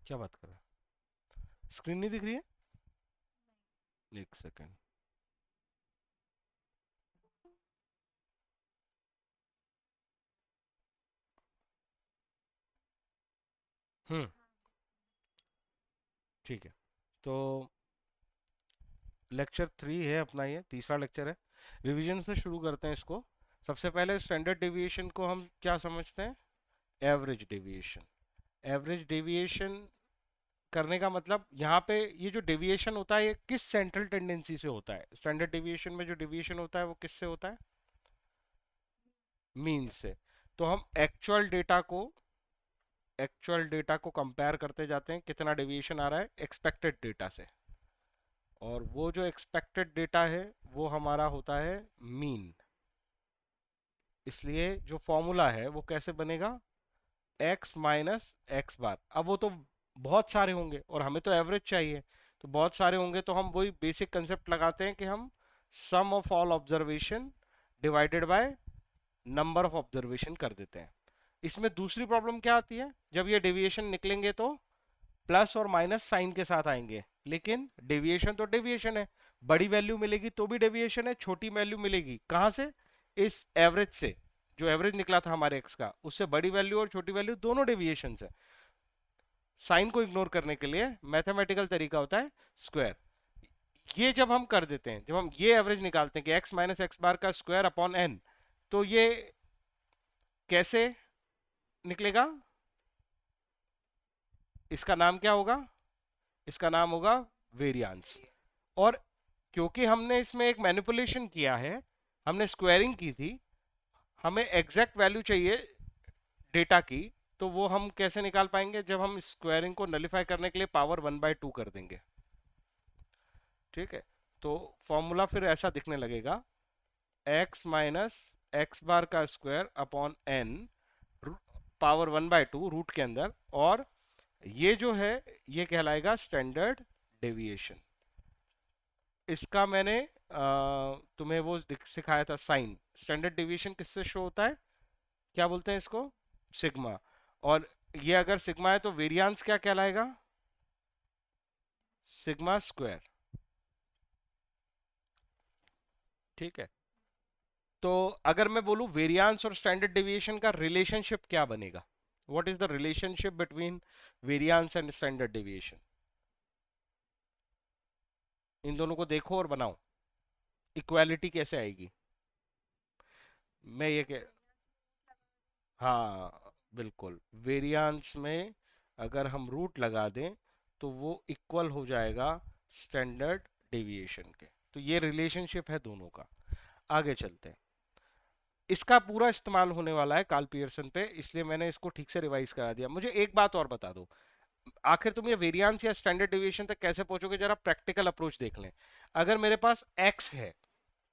क्या बात कर रहे हैं? स्क्रीन नहीं दिख रही है? एक सेकेंड। हम्म। ठीक है। तो लेक्चर 3 है अपना, ये तीसरा लेक्चर है। रिवीजन से शुरू करते हैं इसको। सबसे पहले स्टैंडर्ड डेविएशन को हम क्या समझते हैं? Average deviation. एवरेज डेविएशन करने का मतलब यहाँ पे ये जो डेविएशन होता है ये किस सेंट्रल टेंडेंसी से होता है? स्टैंडर्ड डेविएशन में जो डेविएशन होता है वो किससे होता है? मीन से। तो हम एक्चुअल डेटा को कंपेयर करते जाते हैं, कितना डेविएशन आ रहा है एक्सपेक्टेड डेटा से। और वो जो एक्सपेक्टेड डेटा है वो हमारा होता है मीन। इसलिए जो फॉर्मूला है वो कैसे बनेगा? x माइनस एक्स बार। अब वो तो बहुत सारे होंगे और हमें तो एवरेज चाहिए। तो बहुत सारे होंगे तो हम वही बेसिक कंसेप्ट लगाते हैं कि हम sum of all observation divided by number of observation कर देते हैं। इसमें दूसरी प्रॉब्लम क्या आती है? जब ये डेविएशन निकलेंगे तो प्लस और माइनस साइन के साथ आएंगे, लेकिन डेविएशन तो डेविएशन है। बड़ी वैल्यू मिलेगी तो भी डेविएशन है, छोटी वैल्यू मिलेगी कहां से? इस एवरेज से। जो एवरेज निकला था हमारे एक्स का, उससे बड़ी वैल्यू और छोटी वैल्यू दोनों डेविएशन है। साइन को इग्नोर करने के लिए मैथमेटिकल तरीका होता है स्क्वायर। ये जब हम कर देते हैं, जब हम ये एवरेज निकालते हैं कि x माइनस एक्स बार का स्क्वायर अपॉन n, तो ये कैसे निकलेगा? इसका नाम क्या होगा? इसका नाम होगा वेरियांस। और क्योंकि हमने इसमें एक मैनिपुलेशन किया है, हमने स्क्वायरिंग की थी, हमें एग्जैक्ट वैल्यू चाहिए डेटा की। तो वो हम कैसे निकाल पाएंगे? जब हम स्क्वायरिंग को नलीफाई करने के लिए पावर 1/2 कर देंगे। ठीक है। तो फॉर्मूला फिर ऐसा दिखने लगेगा, x माइनस एक्स बार का square upon n power 1/2 root के अंदर। और ये जो है ये कहलाएगा स्टैंडर्ड डेविएशन। इसका मैंने तुम्हें वो सिखाया था साइन। स्टैंडर्ड डेविएशन किससे शो होता है? क्या बोलते हैं इसको? सिग्मा। और ये अगर सिग्मा है तो वेरियांस क्या कहलाएगा? Sigma square. ठीक है। तो अगर मैं बोलूं वेरियांस और स्टैंडर्ड डेविएशन का रिलेशनशिप क्या बनेगा? What is the relationship between variance and standard deviation? इन दोनों को देखो और बनाओ। इक्वालिटी कैसे आएगी? मैं ये कह हाँ बिल्कुल, वेरियांस में अगर हम रूट लगा दें तो वो इक्वल हो जाएगा स्टैंडर्ड डेविएशन के। तो ये रिलेशनशिप है दोनों का। आगे चलते हैं। इसका पूरा इस्तेमाल होने वाला है कार्ल पियर्सन पे, इसलिए मैंने इसको ठीक से रिवाइज करा दिया। मुझे एक बात और बता दो, आखिर तुम ये वेरियांस या स्टैंडर्ड डेविएशन तक कैसे पहुंचोगे? जरा प्रैक्टिकल अप्रोच देख लें। अगर मेरे पास x है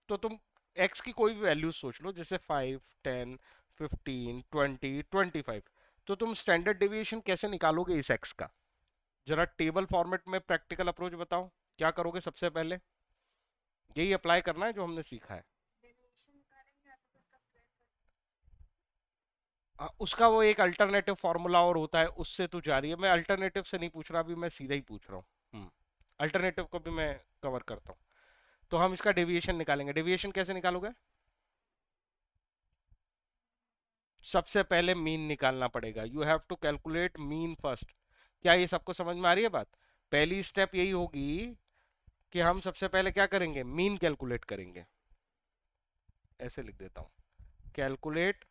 तो तुम x की कोई भी वैल्यू सोच लो, जैसे 5, 10, 15, 20, 25। तो तुम स्टैंडर्ड डेविएशन कैसे निकालोगे इस x का? जरा टेबल फॉर्मेट में प्रैक्टिकल अप्रोच बताओ। क्या करोगे सबसे पहले? यही अप्लाई करना है जो हमने सीखा है। उसका वो एक अल्टरनेटिव फॉर्मूला और होता है, उससे तू जा रही है। मैं अल्टरनेटिव से नहीं पूछ रहा अभी, मैं सीधा ही पूछ रहा हूँ। अल्टरनेटिव को भी मैं कवर करता हूँ। तो हम इसका डेविएशन निकालेंगे। डेविएशन कैसे निकालोगे? सबसे पहले मीन निकालना पड़ेगा। You have to calculate mean first. क्या ये सबको समझ में आ रही है बात? पहली स्टेप यही होगी कि हम सबसे पहले क्या करेंगे? मीन कैलकुलेट करेंगे। ऐसे लिख देता हूं, कैलकुलेट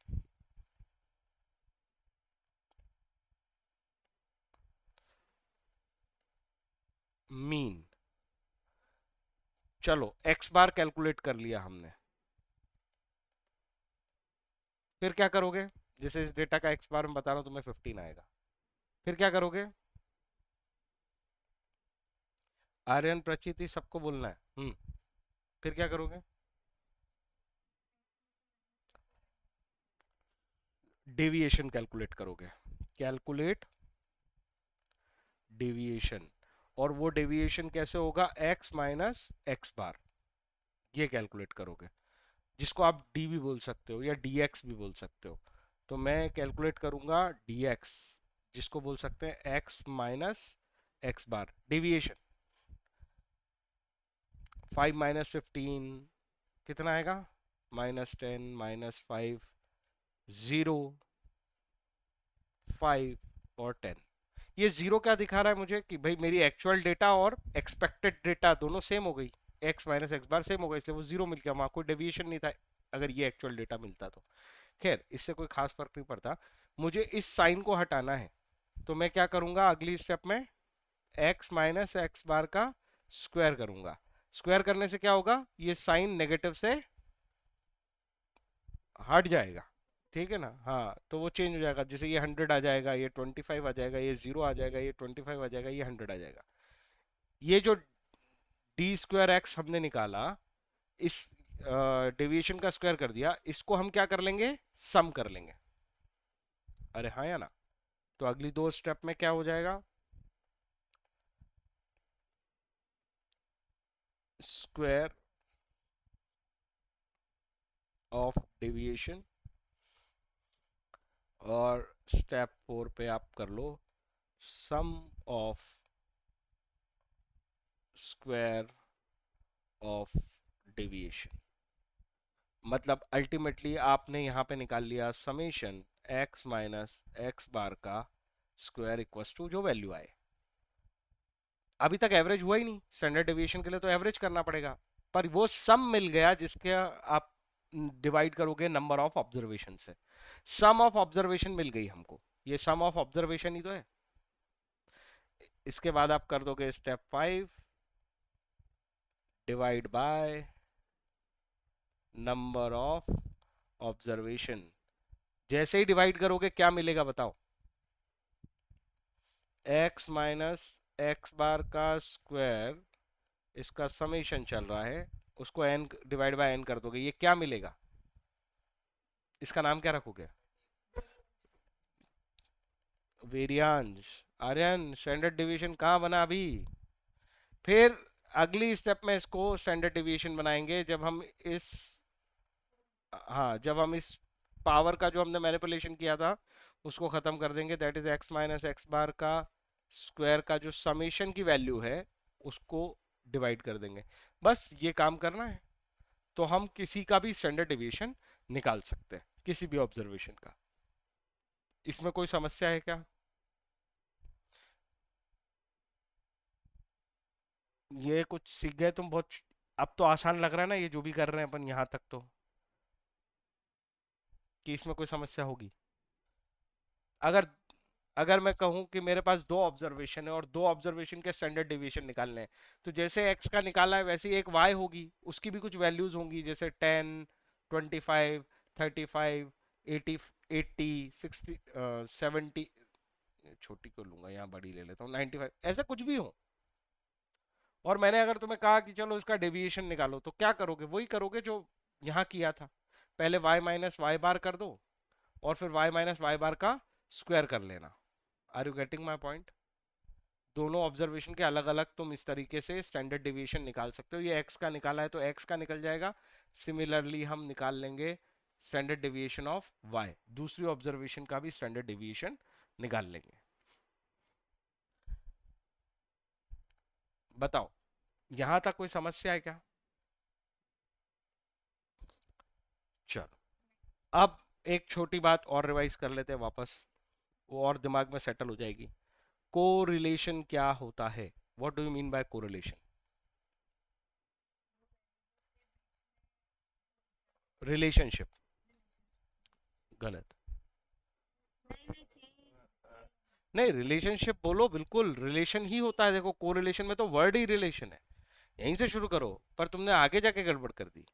मीन। चलो एक्स बार कैलकुलेट कर लिया हमने। फिर क्या करोगे? जैसे इस डेटा का एक्स बार में बता रहा हूं तुम्हें 15 आएगा। फिर क्या करोगे? आर्यन प्रचिति सबको बोलना है। फिर क्या करोगे? डेविएशन कैलकुलेट करोगे। Calculate deviation. और वो डेविएशन कैसे होगा? x माइनस एक्स बार। ये कैलकुलेट करोगे, जिसको आप d भी बोल सकते हो या dx भी बोल सकते हो। तो मैं कैलकुलेट करूंगा dx। जिसको बोल सकते हैं x माइनस एक्स बार डेविएशन। 5 माइनस 15 कितना आएगा? -10 -5 0 5 और 10। ये जीरो क्या दिखा रहा है मुझे कि भाई मेरी एक्चुअल डेटा और एक्सपेक्टेड डेटा दोनों सेम हो गई, x माइनस एक्स बार सेम हो गई, इसलिए वो जीरो मिल गया, वहां कोई डेविएशन नहीं था अगर ये एक्चुअल डेटा मिलता तो। खैर इससे कोई खास फर्क नहीं पड़ता। मुझे इस साइन को हटाना है, तो मैं क्या करूंगा अगली स्टेप में? x माइनस एक्स बार का स्क्वायर करूंगा। स्क्वायर करने से क्या होगा? ये साइन नेगेटिव से हट जाएगा, ठीक है ना? हाँ, तो वो चेंज हो जाएगा, जैसे ये 100 आ जाएगा, ये 25 आ जाएगा, ये 0 आ जाएगा, ये 25 आ जाएगा, ये 100 आ जाएगा। ये जो डी स्क्वायर एक्स हमने निकाला, इस डेविएशन का स्क्वायर कर दिया, इसको हम क्या कर लेंगे? सम कर लेंगे। अरे हाँ या ना? तो अगली दो स्टेप में क्या हो जाएगा? स्क्वायर ऑफ डेविएशन, और स्टेप 4 पे आप कर लो सम ऑफ स्क्वायर ऑफ डेविएशन। मतलब अल्टीमेटली आपने यहाँ पे निकाल लिया summation x minus x bar का स्क्वायर इक्वल्स टू जो वैल्यू आए। अभी तक एवरेज हुआ ही नहीं, स्टैंडर्ड डेविएशन के लिए तो एवरेज करना पड़ेगा, पर वो सम मिल गया जिसके आप डिवाइड करोगे नंबर ऑफ ऑब्जर्वेशन से। सम ऑफ ऑब्जर्वेशन मिल गई हमको, ये सम ऑफ ऑब्जर्वेशन ही तो है। इसके बाद आप कर दोगे step 5 divide by number of observation. जैसे ही डिवाइड करोगे क्या मिलेगा बताओ? x माइनस एक्स बार का स्क्वायर, इसका समेशन चल रहा है, उसको n डिवाइड बाय n कर दोगे, ये क्या मिलेगा? इसका नाम क्या रखोगे? वेरियांश। आर्यन स्टैंडर्ड डिवीजन कहाँ बना अभी? फिर अगली स्टेप में इसको स्टैंडर्ड डिवीजन बनाएंगे जब हम इस, हाँ, जब हम इस पावर का जो हमने मैनिपुलेशन किया था उसको खत्म कर देंगे, that is x minus x bar का स्क्वायर का जो समेशन की वैल्यू है उसको डिवाइड कर देंगे। बस ये काम करना है, तो हम किसी का भी स्टैंडर्ड डिवीजन निकाल सकते हैं, किसी भी ऑब्जर्वेशन का। इसमें कोई समस्या है क्या? ये कुछ सीख गए तुम बहुत, अब तो आसान लग रहा है ना ये जो भी कर रहे हैं अपन यहाँ तक, तो कि इसमें कोई समस्या होगी? अगर अगर मैं कहूं कि मेरे पास दो ऑब्जर्वेशन है और दो ऑब्जर्वेशन के स्टैंडर्ड डेविएशन निकालने हैं, तो जैसे x का निकाला है वैसे ही एक y होगी, उसकी भी कुछ वैल्यूज होंगी, जैसे 10 25 35 80 80 60 70, छोटी को लूंगा यहाँ, बड़ी ले लेता हूँ 95, ऐसा कुछ भी हो। और मैंने अगर तुम्हें कहा कि चलो इसका डेविएशन निकालो, तो क्या करोगे? वही करोगे जो यहाँ किया था, पहले y माइनस वाई बार कर दो और फिर y माइनस वाई बार का स्क्वायर कर लेना। Are you getting my point? दोनों ऑब्जर्वेशन के अलग अलग तुम इस तरीके से स्टैंडर्ड डेविएशन निकाल सकते हो। ये x का निकाला है तो x का निकल जाएगा, सिमिलरली हम निकाल लेंगे स्टैंडर्ड डेविएशन ऑफ y, दूसरी ऑब्जर्वेशन का भी स्टैंडर्ड डेविएशन निकाल लेंगे। बताओ यहां तक कोई समस्या है क्या? चलो, अब एक छोटी बात और रिवाइज कर लेते हैं वापस, वो और दिमाग में सेटल हो जाएगी। कोरिलेशन क्या होता है? What do you mean by correlation? Relationship? गलत। नहीं, रिलेशनशिप बोलो, बिल्कुल रिलेशन ही होता है। देखो कोरिलेशन में तो वर्ड ही रिलेशन है, यहीं से शुरू करो, पर तुमने आगे जाके गड़बड़ कर दी।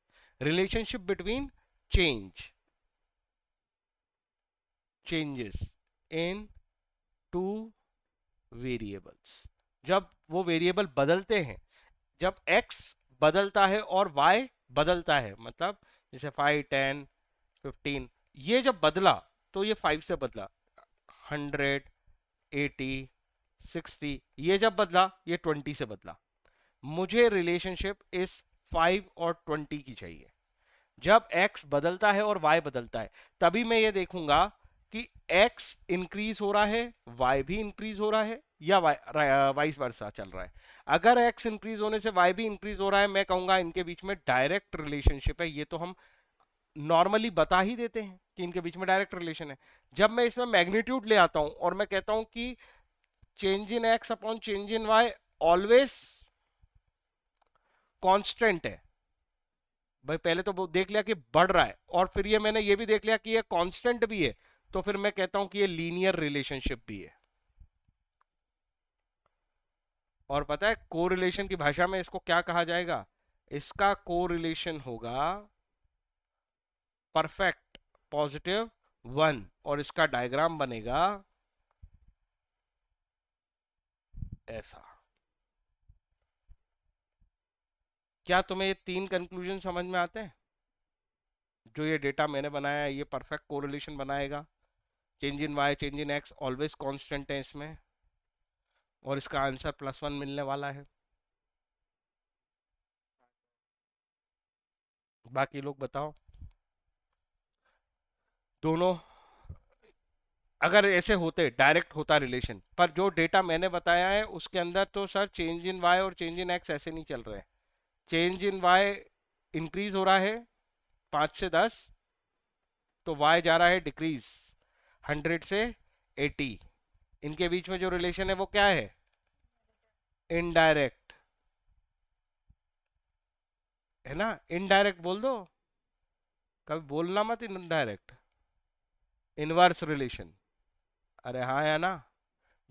Relationship between change, changes in two variables, जब वो वेरिएबल बदलते हैं, जब x बदलता है और y बदलता है, मतलब जैसे 5 10 15, ये जब बदला तो ये 5 से बदला, 100 80 60, ये जब बदला ये 20 से बदला। मुझे रिलेशनशिप इस 5 और 20 की चाहिए। जब x बदलता है और y बदलता है, तभी मैं ये देखूंगा कि x इंक्रीज हो रहा है, y भी इंक्रीज हो रहा है, या वाइस वर्सा चल रहा है। अगर x इंक्रीज होने से y भी इंक्रीज हो रहा है, मैं कहूंगा इनके बीच में डायरेक्ट रिलेशनशिप है। ये तो हम नॉर्मली बता ही देते हैं कि इनके बीच में डायरेक्ट रिलेशन है। जब मैं इसमें मैग्नीट्यूड ले आता हूं और मैं कहता हूं कि चेंज इन x अपॉन चेंज इन y ऑलवेज कांस्टेंट है, भाई पहले तो वो देख लिया कि बढ़ रहा है, और फिर ये मैंने ये भी देख लिया कि ये कांस्टेंट भी है, तो फिर मैं कहता हूं कि ये लीनियर रिलेशनशिप भी है। और पता है कोरिलेशन की भाषा में इसको क्या कहा जाएगा? इसका कोरिलेशन होगा परफेक्ट पॉजिटिव 1, और इसका डायग्राम बनेगा ऐसा। क्या तुम्हें ये तीन कंक्लूजन समझ में आते हैं? जो ये डेटा मैंने बनाया है ये परफेक्ट कोरिलेशन बनाएगा, change in y change in x always constant है इसमें, और इसका आंसर +1 मिलने वाला है। बाकी लोग बताओ। दोनों अगर ऐसे होते डायरेक्ट होता रिलेशन, पर जो डेटा मैंने बताया है उसके अंदर तो सर चेंज इन वाई और चेंज इन एक्स ऐसे नहीं चल रहे हैं। चेंज इन वाई इंक्रीज हो रहा है 5 से 10, तो वाई जा रहा है डिक्रीज 100 से 80। इनके बीच में जो रिलेशन है वो क्या है? इनडायरेक्ट है ना, इनडायरेक्ट बोल दो, कभी बोलना मत इनडायरेक्ट, इनवर्स रिलेशन। अरे हाँ या ना,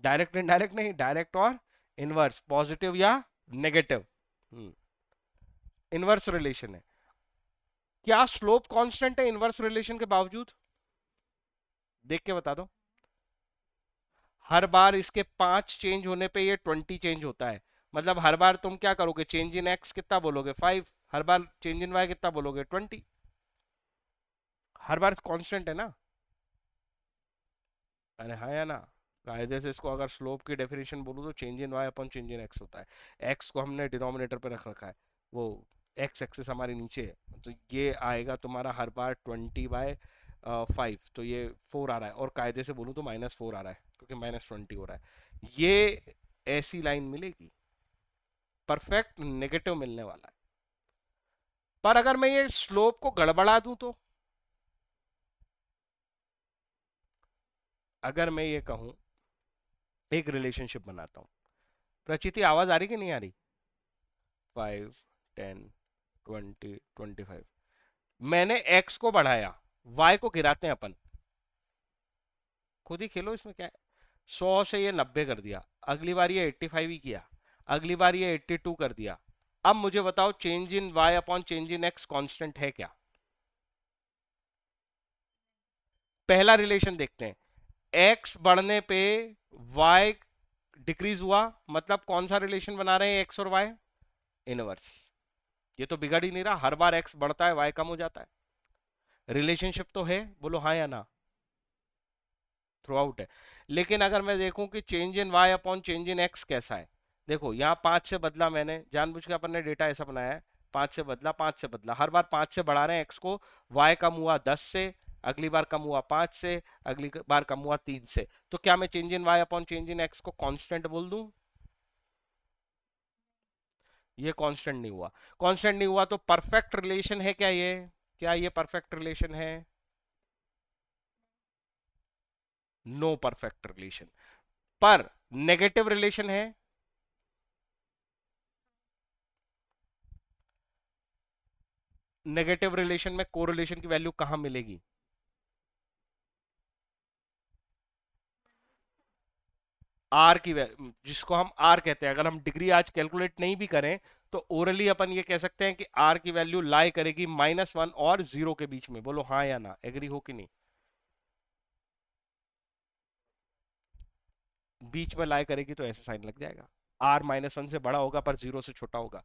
डायरेक्ट इनडायरेक्ट नहीं, डायरेक्ट और इनवर्स, पॉजिटिव या नेगेटिव, इनवर्स रिलेशन है। क्या स्लोप कांस्टेंट है इनवर्स रिलेशन के बावजूद? देख के बता दो। हर बार इसके 5 चेंज होने पे ये 20 चेंज होता है, मतलब हर बार तुम क्या करोगे, चेंज इन एक्स कितना बोलोगे 5, हर बार चेंज इन वाई कितना बोलोगे 20, हर बार कांस्टेंट है ना। अरे हाँ या ना, कायदे से इसको अगर स्लोप की डेफिनेशन बोलूँ तो change in y upon change in x होता है। एक्स को हमने डिनोमिनेटर पे रख रखा है, वो एक्स एक्सिस हमारे नीचे है, तो ये आएगा तुम्हारा हर बार 20/5, तो ये 4 आ रहा है, और कायदे से बोलूँ तो -4 आ रहा है क्योंकि -20 हो रहा है। ये ऐसी लाइन मिलेगी, परफेक्ट नेगेटिव मिलने वाला है। पर अगर मैं ये स्लोप को गड़बड़ा दूं तो, अगर मैं ये कहूं, एक रिलेशनशिप बनाता हूं, प्रचिति आवाज आ रही कि नहीं आ रही? 5, 10, 20, 25, मैंने x को बढ़ाया, y को गिराते हैं अपन, खुद ही खेलो इसमें क्या है। 100 से ये 90 कर दिया, अगली बार ये 85 ही किया, अगली बार ये 82 कर दिया। अब मुझे बताओ change in y upon change in x constant है क्या? पहला रिलेशन देखते हैं, x बढ़ने पे y डिक्रीज हुआ, मतलब कौन सा रिलेशन बना रहे हैं x और y? इनवर्स। ये तो बिगड़ ही नहीं रहा, हर बार x बढ़ता है y कम हो जाता है, रिलेशनशिप तो है, बोलो हाँ या ना, थ्रू आउट है। लेकिन अगर मैं देखूं कि चेंज इन y अपॉन चेंज इन x कैसा है, देखो यहाँ 5 से बदला, मैंने जानबूझ के अपन ने डेटा ऐसा बनाया है, 5 से बदला 5 से बदला, हर बार 5 से बढ़ा रहे हैं x को, y कम हुआ 10 से, अगली बार कम हुआ 5 से, अगली बार कम हुआ 3 से, तो क्या मैं change in y upon change in x को कांस्टेंट बोल दूं? ये कांस्टेंट नहीं हुआ। कांस्टेंट नहीं हुआ तो परफेक्ट रिलेशन है क्या ये? क्या ये परफेक्ट रिलेशन है? No perfect relation. पर नेगेटिव रिलेशन है। नेगेटिव रिलेशन में कोरिलेशन की वैल्यू कहां मिलेगी? आर की जिसको हम आर कहते हैं, अगर हम डिग्री आज कैलकुलेट नहीं भी करें तो ओरली अपन ये कह सकते हैं कि आर की वैल्यू लाई करेगी -1 और 0 के बीच में, बोलो हाँ या ना, एग्री हो कि नहीं? बीच में लाई करेगी तो ऐसे साइन लग जाएगा, आर -1 से बड़ा होगा पर 0 से छोटा होगा।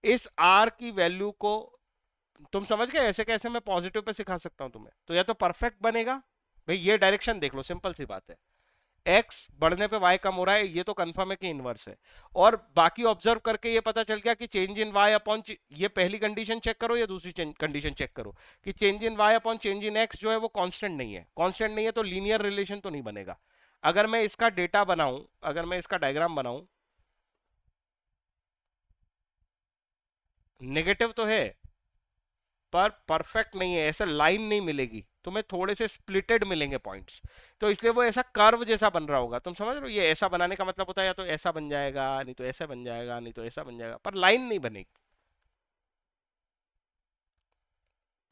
इस आर की वैल्यू को तुम समझ गए, ऐसे कैसे मैं पॉजिटिव पे सिखा सकता हूं तुम्हें, तो या तो परफेक्ट बनेगा, भाई ये डायरेक्शन देख लो, सिंपल सी बात है, एक्स बढ़ने पे वाई कम हो रहा है, ये तो कंफर्म है कि इनवर्स है। और बाकी ऑब्जर्व करके ये पता चल गया कि चेंज इन वाई अपॉन, ये पहली कंडीशन चेक करो या दूसरी कंडीशन चेक करो, कि change in y upon change in x जो है वो कांस्टेंट नहीं है। कांस्टेंट नहीं है तो लीनियर रिलेशन तो नहीं बनेगा। अगर मैं इसका डेटा बनाऊं, अगर मैं इसका डायग्राम बनाऊं, नेगेटिव तो है पर परफेक्ट नहीं है, ऐसा लाइन नहीं मिलेगी, तुम्हें थोड़े से स्प्लिटेड मिलेंगे पॉइंट्स। तो इसलिए वो ऐसा कर्व जैसा बन रहा होगा, तुम समझ रहे हो? ये ऐसा बनाने का मतलब होता है या तो ऐसा बन जाएगा, नहीं तो ऐसा बन जाएगा, नहीं तो ऐसा बन जाएगा, पर लाइन नहीं बनेगी।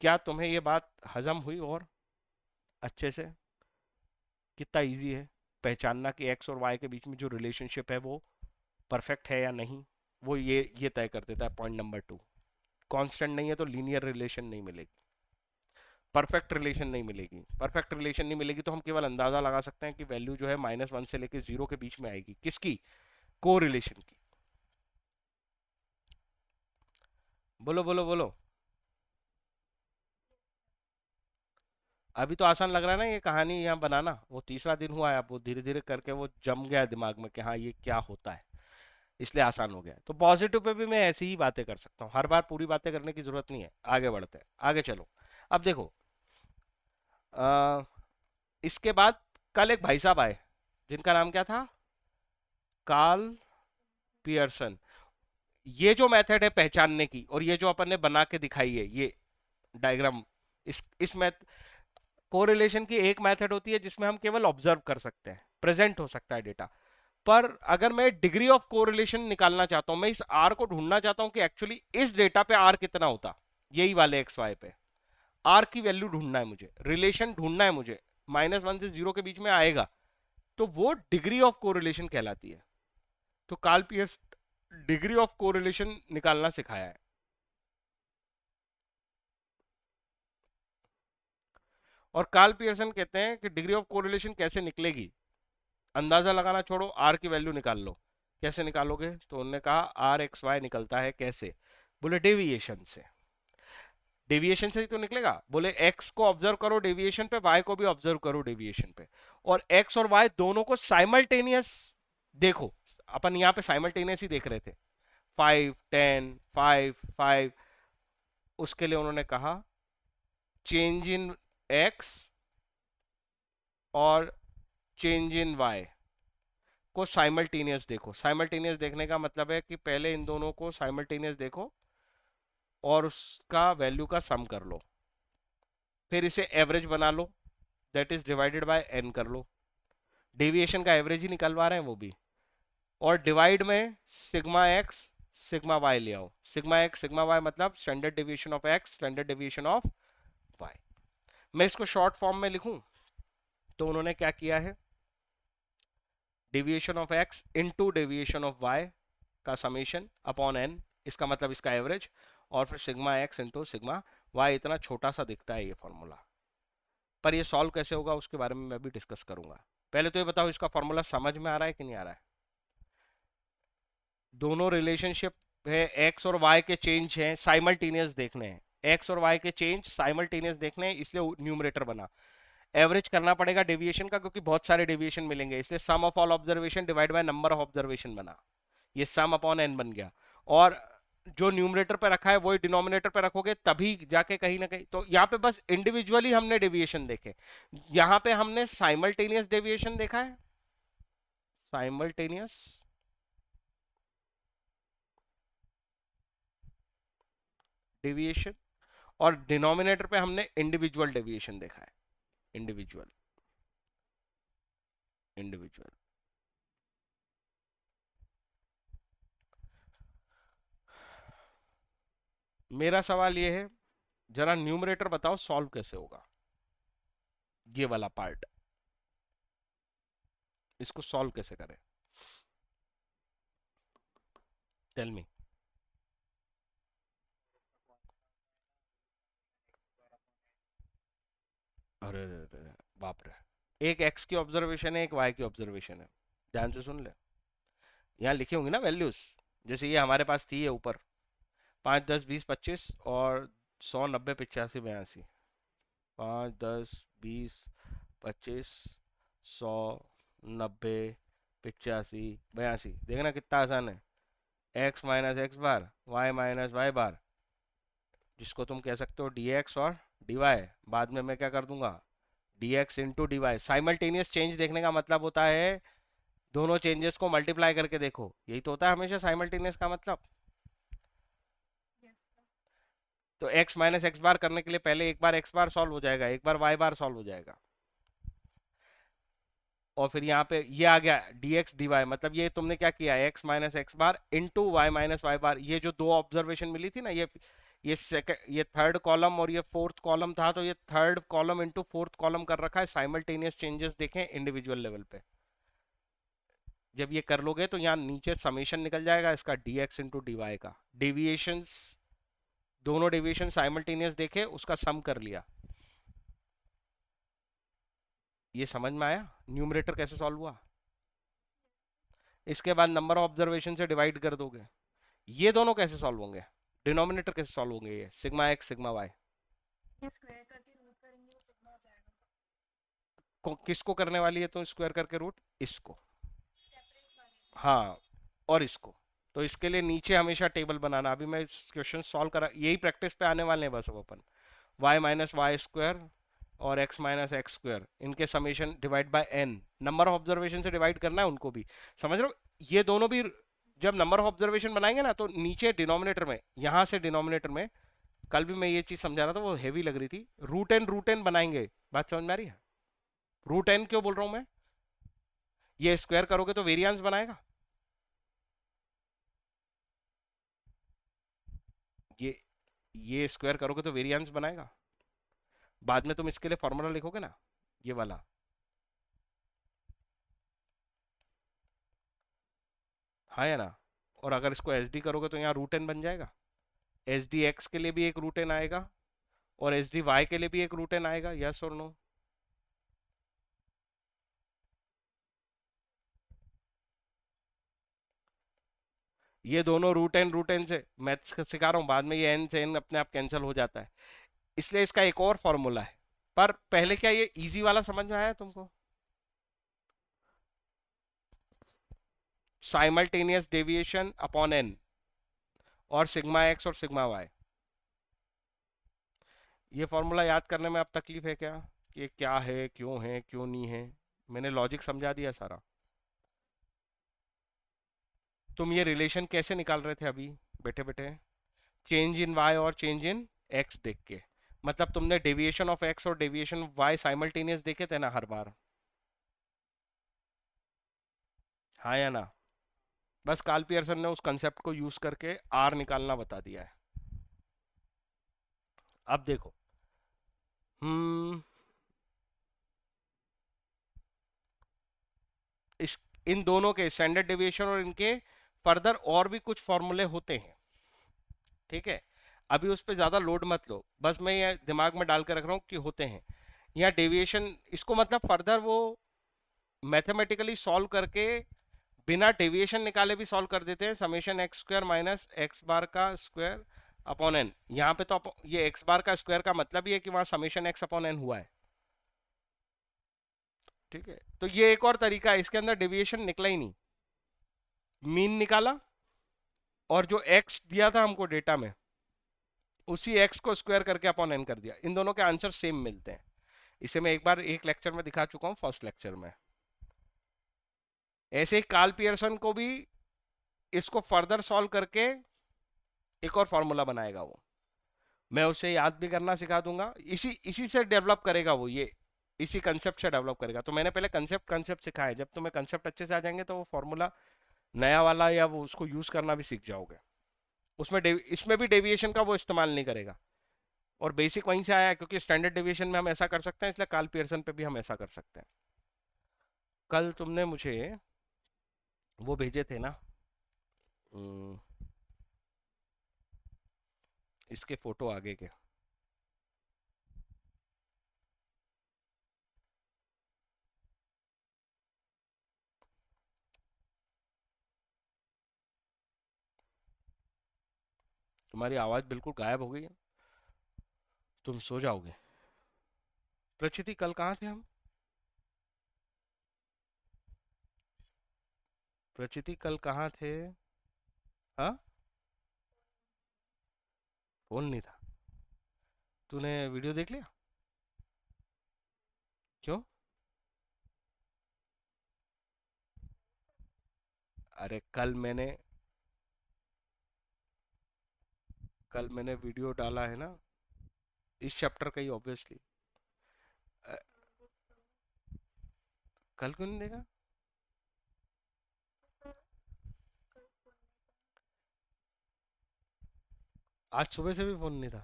क्या तुम्हें ये बात हजम हुई और अच्छे से? कितना इजी है पहचानना कि एक्स और वाई के बीच में जो रिलेशनशिप है वो परफेक्ट है या नहीं। वो ये तय कर देता है पॉइंट नंबर 2। कांस्टेंट नहीं है तो लीनियर रिलेशन नहीं मिलेगी, परफेक्ट रिलेशन नहीं मिलेगी। परफेक्ट रिलेशन नहीं मिलेगी तो हम केवल अंदाजा लगा सकते हैं कि वैल्यू जो है -1 से लेकर 0 के बीच में आएगी। किसकी? को रिलेशन की। बोलो बोलो बोलो। अभी तो आसान लग रहा है ना ये कहानी यहाँ बनाना, वो तीसरा दिन हुआ है, अब वो धीरे धीरे करके वो जम गया दिमाग में कि हाँ ये क्या होता है, इसलिए आसान हो गया। तो पॉजिटिव पे भी मैं ऐसी ही बातें कर सकता हूँ, हर बार पूरी बातें करने की जरूरत नहीं है। आगे बढ़ते हैं, आगे चलो। अब देखो, आ, इसके बाद कल एक भाई साहब आए जिनका नाम क्या था? Karl Pearson. ये जो मेथड है पहचानने की, और ये जो अपन ने बना के दिखाई है ये डायग्राम, इस मैथ कोरिलेशन की एक मेथड होती है जिसमें हम केवल ऑब्जर्व कर सकते हैं, प्रेजेंट हो सकता है डेटा। पर अगर मैं डिग्री ऑफ कोरिलेशन निकालना चाहता हूं, मैं इस आर को ढूंढना चाहता हूं कि एक्चुअली इस डेटा पे आर कितना होता, यही वाले एक्स वाई पे आर की वैल्यू ढूंढना है मुझे, रिलेशन ढूंढना है मुझे, -1 से 0 के बीच में आएगा, तो वो डिग्री ऑफ कोरिलेशन कहलाती है। तो Karl Pearse degree of correlation निकालना सिखाया है। और कार्ल पियर्सन कहते हैं कि डिग्री ऑफ कोरिलेशन कैसे निकलेगी, अंदाजा लगाना छोड़ो, आर की वैल्यू निकाल लो। कैसे निकालोगे? तो उन्होंने कहा आर एक्स वाई निकलता है कैसे? बोले डेविएशन से। डेविएशन से ही तो निकलेगा। बोले एक्स को ऑब्जर्व करो डेविएशन पे, वाई को भी ऑब्जर्व करो डेविएशन पे, और एक्स और वाई दोनों को साइमल्टेनियस देखो। अपन यहाँ पे साइमल्टेनियस ही देख रहे थे, 5 10 5 5। उसके लिए उन्होंने कहा चेंज इन एक्स और चेंज इन वाई को साइमल्टेनियस देखो। साइमल्टेनियस देखने का मतलब है कि पहले इन दोनों को साइमल्टेनियस देखो और उसका वैल्यू का सम कर लो, फिर इसे एवरेज बना लो, that is divided by N कर लो। डेविएशन का एवरेज ही निकलवा रहे हैं वो भी। और डिवाइड में सिग्मा एक्स सिग्मा वाई ले आओ। सिग्मा एक्स सिग्मा वाई मतलब standard deviation of x, standard deviation of y. मैं इसको शॉर्ट फॉर्म में लिखूं तो उन्होंने क्या किया है, deviation of x into deviation of y का समेशन अपॉन एन, इसका मतलब इसका एवरेज, और फिर sigma x into sigma y. इतना छोटा सा दिखता है ये फॉर्मूला, पर ये सॉल्व कैसे होगा उसके बारे में मैं भी डिस्कस करूंगा। पहले तो ये बताओ इसका फॉर्मूला समझ में आ रहा है कि नहीं आ रहा है? दोनों रिलेशनशिप है, एक्स और वाई के चेंज हैं, साइमल्टेनियस देखने हैं, एक्स और वाई के चेंज साइमल्टेनियस देखने हैं, इसलिए न्यूमरेटर बना। एवरेज करना पड़ेगा डेविएशन का क्योंकि बहुत सारे डेविएशन मिलेंगे, इसलिए sum of all observation divide by number of observation बना, ये सम अपॉन एन बन गया। और जो न्यूमरेटर पे रखा है वही डिनोमिनेटर पे रखोगे तभी जाके कहीं ना कहीं, तो यहाँ पे बस इंडिविजुअली हमने डेविएशन देखे, यहाँ पे हमने साइमल्टेनियस डेविएशन देखा है, साइमल्टेनियस डेविएशन, और डिनोमिनेटर पे हमने इंडिविजुअल डेविएशन देखा है, इंडिविजुअल इंडिविजुअल। मेरा सवाल ये है, जरा न्यूमरेटर बताओ सॉल्व कैसे होगा, ये वाला पार्ट, इसको सॉल्व कैसे करें? Tell me. अरे अरे अरे, बाप रे। एक एक्स की ऑब्जर्वेशन है, एक वाई की ऑब्जर्वेशन है, ध्यान से सुन ले। यहाँ लिखी होंगी ना वैल्यूज, जैसे ये हमारे पास थी है ऊपर, 5 10 20 25 और 100 90 85 82। 5 10 20 25 100 90, 85, 82, देखना कितना आसान है। X minus x bar, y minus y bar, जिसको तुम कह सकते हो डी एक्स और डी वाई। बाद में मैं क्या कर दूंगा, d x into d y. Simultaneous change देखने का मतलब होता है दोनों चेंजेस को मल्टीप्लाई करके देखो, यही तो होता है हमेशा साइमल्टेनियस का मतलब। तो x माइनस एक्स बार करने के लिए पहले एक बार x बार सॉल्व हो जाएगा, एक बार y बार सॉल्व हो जाएगा, और फिर यहाँ पे ये आ गया dx dy, मतलब ये तुमने क्या किया, x minus x bar into Y minus y बार। ये जो दो ऑब्जर्वेशन मिली थी ना, ये सेकंड, ये थर्ड कॉलम और ये फोर्थ कॉलम था, तो ये third column into fourth column कर रखा है। साइमल्टेनियस चेंजेस देखें इंडिविजुअल लेवल पे, जब ये कर लोगे तो यहाँ नीचे समेशन निकल जाएगा इसका dx इंटू डी का। डेविएशंस, दोनों डेविएशन साइमल्टेनियस देखे, उसका सम कर लिया। ये समझ में आया न्यूमरेटर कैसे सॉल्व हुआ। इसके बाद नंबर ऑफ ऑब्जर्वेशन से डिवाइड कर दोगे। ये दोनों कैसे सॉल्व होंगे, डिनोमिनेटर कैसे सॉल्व होंगे, ये सिग्मा एक्स सिग्मा वाई। ये स्क्वायर करके रूट करेंगे तो सिग्मा हो जाएगा। किसको करने वाली है तो स्क्वायर करके रूट, इसको। सेपरेट वाले को। हाँ, और इसको। तो इसके लिए नीचे हमेशा टेबल बनाना। अभी मैं क्वेश्चन सॉल्व करा, यही प्रैक्टिस पे आने वाले हैं बस अब अपन। वाई माइनस वाई स्क्वायर और एक्स माइनस एक्स स्क्वायर, इनके summation divide by n, number of observation से डिवाइड करना है उनको भी, समझ रहे हो। ये दोनों भी जब नंबर ऑफ ऑब्जर्वेशन बनाएंगे ना, तो नीचे डिनोमिनेटर में, यहां से डिनोमिनेटर में, कल भी मैं ये चीज समझा रहा था, वो हैवी लग रही थी, रूट एन बनाएंगे। बात समझ में आ रही है। रूट एन क्यों बोल रहा हूं मैं, ये स्क्वायर करोगे तो वेरिएंस बनाएगा, ये ये स्क्वायर करोगे तो वेरिएंस बनाएगा। बाद में तुम इसके लिए फॉर्मूला लिखोगे ना, ये वाला। हाँ या ना। और अगर इसको एच डी करोगे तो यहाँ रूट एन बन जाएगा। एच डी एक्स के लिए भी एक रूट एन आएगा, और एच डी वाई के लिए भी एक रूट एन आएगा, यस और नो। ये दोनों रूट एन से मैथ्स सिखा रहा हूँ, बाद में ये एन से एन अपने आप कैंसिल हो जाता है, इसलिए इसका एक और फॉर्मूला है। पर पहले क्या ये इजी वाला समझ में आया तुमको, साइमल्टेनियस डेविएशन अपॉन एन, और सिग्मा एक्स और सिग्मा वाई। ये फॉर्मूला याद करने में अब तकलीफ है क्या, कि क्या है क्यों नहीं है। मैंने लॉजिक समझा दिया सारा। तुम ये रिलेशन कैसे निकाल रहे थे अभी बैठे बैठे, चेंज इन वाई और चेंज इन एक्स देख के। मतलब तुमने डेविएशन ऑफ एक्स और डेविएशन ऑफ वाई साइमल्टेनियस देखे थे ना हर बार, हाँ या ना। बस कार्ल पियर्सन ने उस कंसेप्ट को यूज करके आर निकालना बता दिया है। अब देखो, हम्म इस इन दोनों के स्टैंडर्ड डेविएशन और इनके फर्दर और भी कुछ फॉर्मूले होते हैं, ठीक है। अभी उस पर ज्यादा लोड मत लो, बस मैं ये दिमाग में डाल कर रख रहा हूँ कि होते हैं। यहाँ डेविएशन, इसको मतलब फर्दर वो मैथमेटिकली सॉल्व करके बिना डेविएशन निकाले भी सॉल्व कर देते हैं। Summation X square minus x bar का स्क्वायर अपॉन एन। यहाँ पे तो ये एक्स बार का स्क्वायर का मतलब ही है कि वहां समेशन एक्स अपॉन एन हुआ है, ठीक है। तो ये एक और तरीका है, इसके अंदर डेविएशन निकला ही नहीं, मीन निकाला, और जो एक्स दिया था हमको डेटा में, उसी एक्स को स्क्वायर करके अपॉन एन कर दिया। इन दोनों के आंसर सेम मिलते हैं। इसे मैं एक बार एक लेक्चर में दिखा चुका हूँ, फर्स्ट लेक्चर में। ऐसे ही कार्ल पियर्सन को भी इसको फर्दर सॉल्व करके एक और फॉर्मूला बनाएगा वो, मैं उसे याद भी करना सिखा दूंगा। इसी इसी से डेवलप करेगा वो, ये इसी कंसेप्ट से डेवलप करेगा। तो मैंने पहले कंसेप्ट कंसेप्ट सिखाया, जब तुम्हें कंसेप्ट अच्छे से आ जाएंगे तो वो फॉर्मूला नया वाला या वो उसको यूज करना भी सीख जाओगे। उसमें इसमें भी डेविएशन का वो इस्तेमाल नहीं करेगा, और बेसिक वहीं से आया है, क्योंकि स्टैंडर्ड डेविएशन में हम ऐसा कर सकते हैं, इसलिए कार्ल पियर्सन पे भी हम ऐसा कर सकते हैं। कल तुमने मुझे वो भेजे थे ना, अम, इसके फोटो आगे के। तुम्हारी आवाज बिल्कुल गायब हो गई है, तुम सो जाओगे। प्रचिति कल कहाँ थे हम, प्रचिति कल कहाँ थे? हाँ, फोन नहीं था। तूने वीडियो देख लिया? क्यों? अरे कल मैंने वीडियो डाला है ना, इस चैप्टर का ही ऑब्वियसली। कल क्यों नहीं देखा? आज सुबह से भी फोन नहीं था?